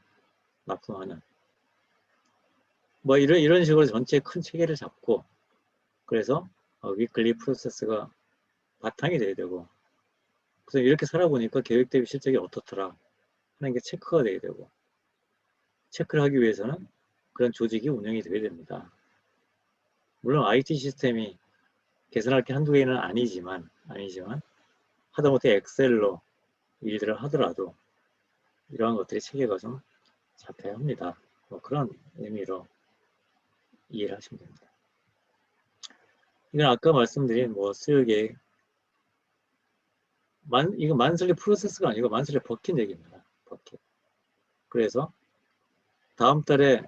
납품하는 뭐 이런 식으로 전체 큰 체계를 잡고 그래서 위클리 프로세스가 바탕이 돼야 되고 그래서 이렇게 살아보니까 계획 대비 실적이 어떻더라 하는 게 체크가 돼야 되고 체크를 하기 위해서는 그런 조직이 운영이 돼야 됩니다. 물론 IT 시스템이 개선할 게 한두 개는 아니지만 하다못해 엑셀로 일들을 하더라도 이러한 것들이 체계가 좀 잡혀야 합니다. 뭐 그런 의미로 이해를 하시면 됩니다. 이건 아까 말씀드린 뭐 수요계획 이거 만슬리 프로세스가 아니고 만슬리 버킷 얘기입니다. 버킷. 그래서 다음 달에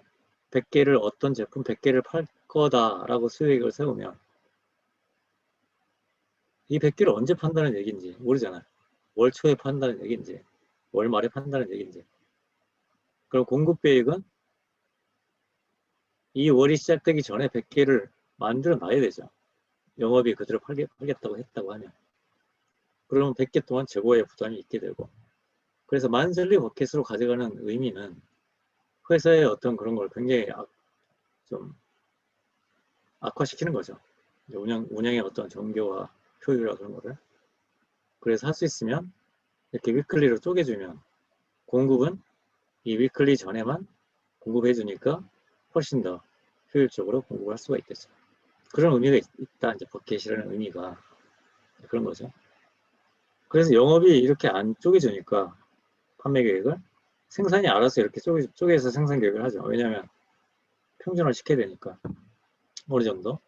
100개를 어떤 제품 100개를 팔 거다라고 수요계획을 세우면 이 100개를 언제 판다는 얘기인지 모르잖아요. 월 초에 판다는 얘기인지 월 말에 판다는 얘기인지 그럼 공급 계획은 이 월이 시작되기 전에 100개를 만들어 놔야 되죠. 영업이 그대로 팔겠다고 했다고 하면 그러면 100개 동안 재고에 부담이 있게 되고 그래서 만슬리 버킷으로 가져가는 의미는 회사의 어떤 그런 걸 굉장히 좀 악화시키는 거죠. 운영의 어떤 정교와 효율화 그런 거를 그래서 할 수 있으면 이렇게 위클리로 쪼개주면 공급은 이 위클리 전에만 공급해 주니까 훨씬 더 효율적으로 공급을 할 수가 있겠죠. 그런 의미가 있다. 이제 버킷이라는 의미가 그런 거죠. 그래서 영업이 이렇게 안 쪼개주니까 판매 계획을 생산이 알아서 이렇게 쪼개서 생산 계획을 하죠. 왜냐하면 평준화 시켜야 되니까 어느 정도.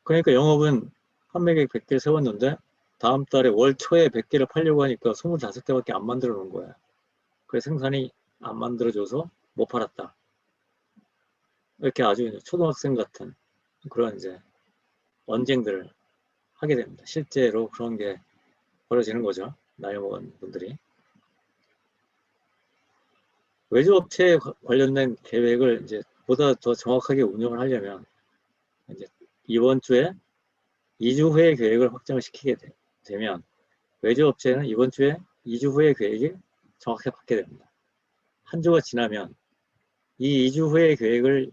그러니까 영업은 판매 계획 100개를 세웠는데 다음 달에 월 초에 100개를 팔려고 하니까 25개밖에 안 만들어 놓은 거야. 그래서 생산이 안 만들어줘서 못 팔았다. 이렇게 아주 초등학생 같은 그런 이제 언쟁들을 하게 됩니다. 실제로 그런 게 벌어지는 거죠. 나이 먹은 분들이. 외주업체에 관련된 계획을 이제 보다 더 정확하게 운영을 하려면 이제 이번 주에 2주 후에 계획을 확정을 시키게 되면 외주업체는 이번 주에 2주 후에 계획이 정확하게 받게 됩니다. 한 주가 지나면 이 2주 후의 계획을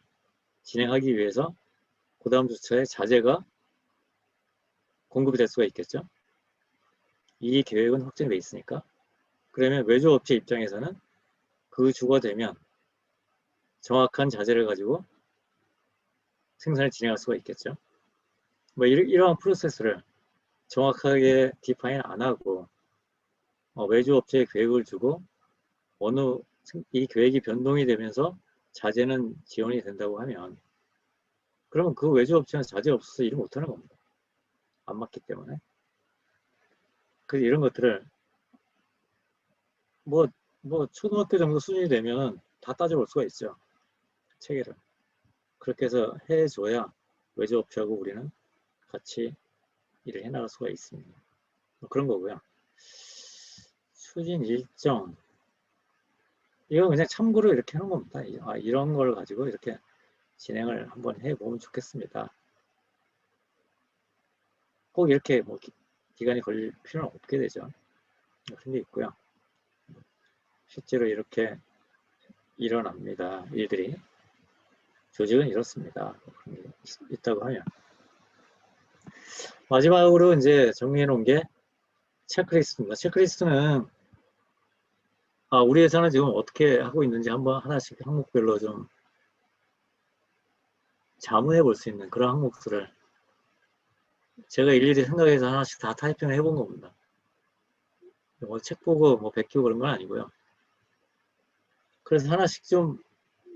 진행하기 위해서 그 다음 주차에 자재가 공급이 될 수가 있겠죠. 이 계획은 확정되어 있으니까. 그러면 외주업체 입장에서는 그 주가 되면 정확한 자재를 가지고 생산을 진행할 수가 있겠죠. 뭐 이러한 프로세스를 정확하게 디파인 안 하고 외주업체에 계획을 주고 이 계획이 변동이 되면서 자재는 지원이 된다고 하면 그러면 그 외주업체는 자재 없어서 일을 못하는 겁니다. 안 맞기 때문에. 그래서 이런 것들을 뭐 초등학교 정도 수준이 되면 다 따져볼 수가 있죠. 체계를. 그렇게 해서 해줘야 외주업체하고 우리는 같이 일을 해나갈 수가 있습니다. 뭐 그런 거고요. 추진 일정. 이건 그냥 참고로 이렇게 하는 겁니다. 이런 걸 가지고 이렇게 진행을 한번 해보면 좋겠습니다. 꼭 이렇게 뭐 기간이 걸릴 필요는 없게 되죠. 그런 게 있고요. 실제로 이렇게 일어납니다. 일들이. 조직은 이렇습니다. 그런 게 있다고 하면. 마지막으로 이제 정리해 놓은 게 체크리스트입니다. 체크리스트는 우리 회사는 지금 어떻게 하고 있는지 한번 하나씩 항목별로 좀 자문해 볼 수 있는 그런 항목들을 제가 일일이 생각해서 하나씩 다 타이핑을 해본 겁니다. 뭐 책 보고 뭐 베끼고 그런 건 아니고요. 그래서 하나씩 좀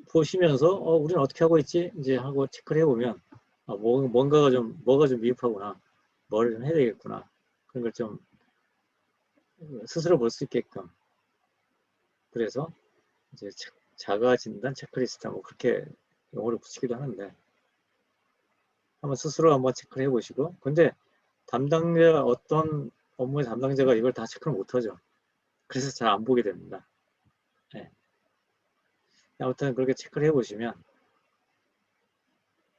보시면서 우리는 어떻게 하고 있지? 이제 하고 체크를 해보면 뭐가 좀 미흡하구나. 뭐를 좀 해야 되겠구나. 그런 걸 좀 스스로 볼 수 있게끔. 그래서 이제 자가 진단 체크리스트 뭐 그렇게 용어를 붙이기도 하는데 한번 스스로 한번 체크를 해보시고 근데 어떤 업무의 담당자가 이걸 다 체크를 못하죠. 그래서 잘 안 보게 됩니다. 네. 아무튼 그렇게 체크를 해보시면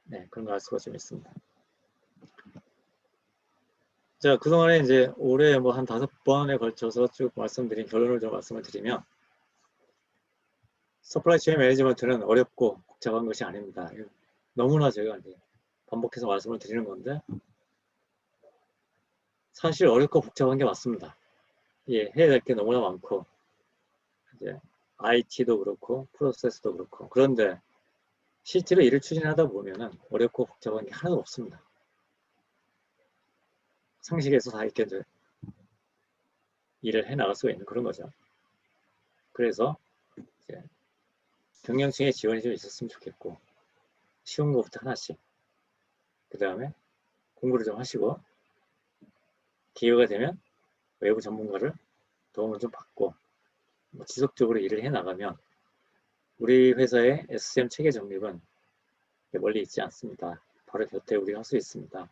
네, 그런 거 알 수가 좀 있습니다. 자, 그동안에 이제 올해 뭐 한 5번에 걸쳐서 쭉 말씀드린 결론을 좀 말씀을 드리면, 서플라이 체인 매니지먼트는 어렵고 복잡한 것이 아닙니다. 너무나 제가 이제 반복해서 말씀을 드리는 건데, 사실 어렵고 복잡한 게 맞습니다. 예, 해야 될 게 너무나 많고, 이제 IT도 그렇고, 프로세스도 그렇고, 그런데 실제로 일을 추진하다 보면은 어렵고 복잡한 게 하나도 없습니다. 상식에서 다 이렇게 이제 일을 해 나갈 수가 있는 그런 거죠. 그래서 이제 경영층의 지원이 좀 있었으면 좋겠고, 쉬운 것부터 하나씩, 그 다음에 공부를 좀 하시고, 기회가 되면 외부 전문가를 도움을 좀 받고, 뭐 지속적으로 일을 해 나가면 우리 회사의 SCM 체계 정립은 멀리 있지 않습니다. 바로 곁에 우리가 할 수 있습니다.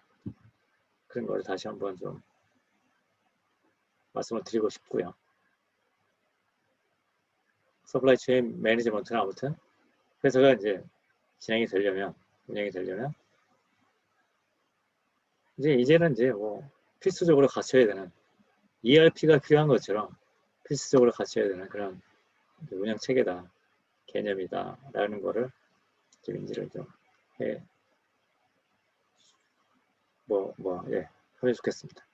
그런 걸 다시 한번 좀 말씀을 드리고 싶고요. 서플라이 체인 매니지먼트는 아무튼 회사가 이제 진행이 되려면, 운영이 되려면 이제는 이제 뭐 필수적으로 갖춰야 되는 ERP가 필요한 것처럼 필수적으로 갖춰야 되는 그런 운영 체계다, 개념이다라는 거를 좀 인지를 좀 해, 예, 하면 좋겠습니다.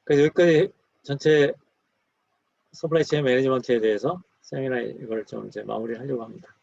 그래서 여기까지 전체 서플라이 체인 매니지먼트에 대해서 세미나 이걸 좀 이제 마무리를 하려고 합니다.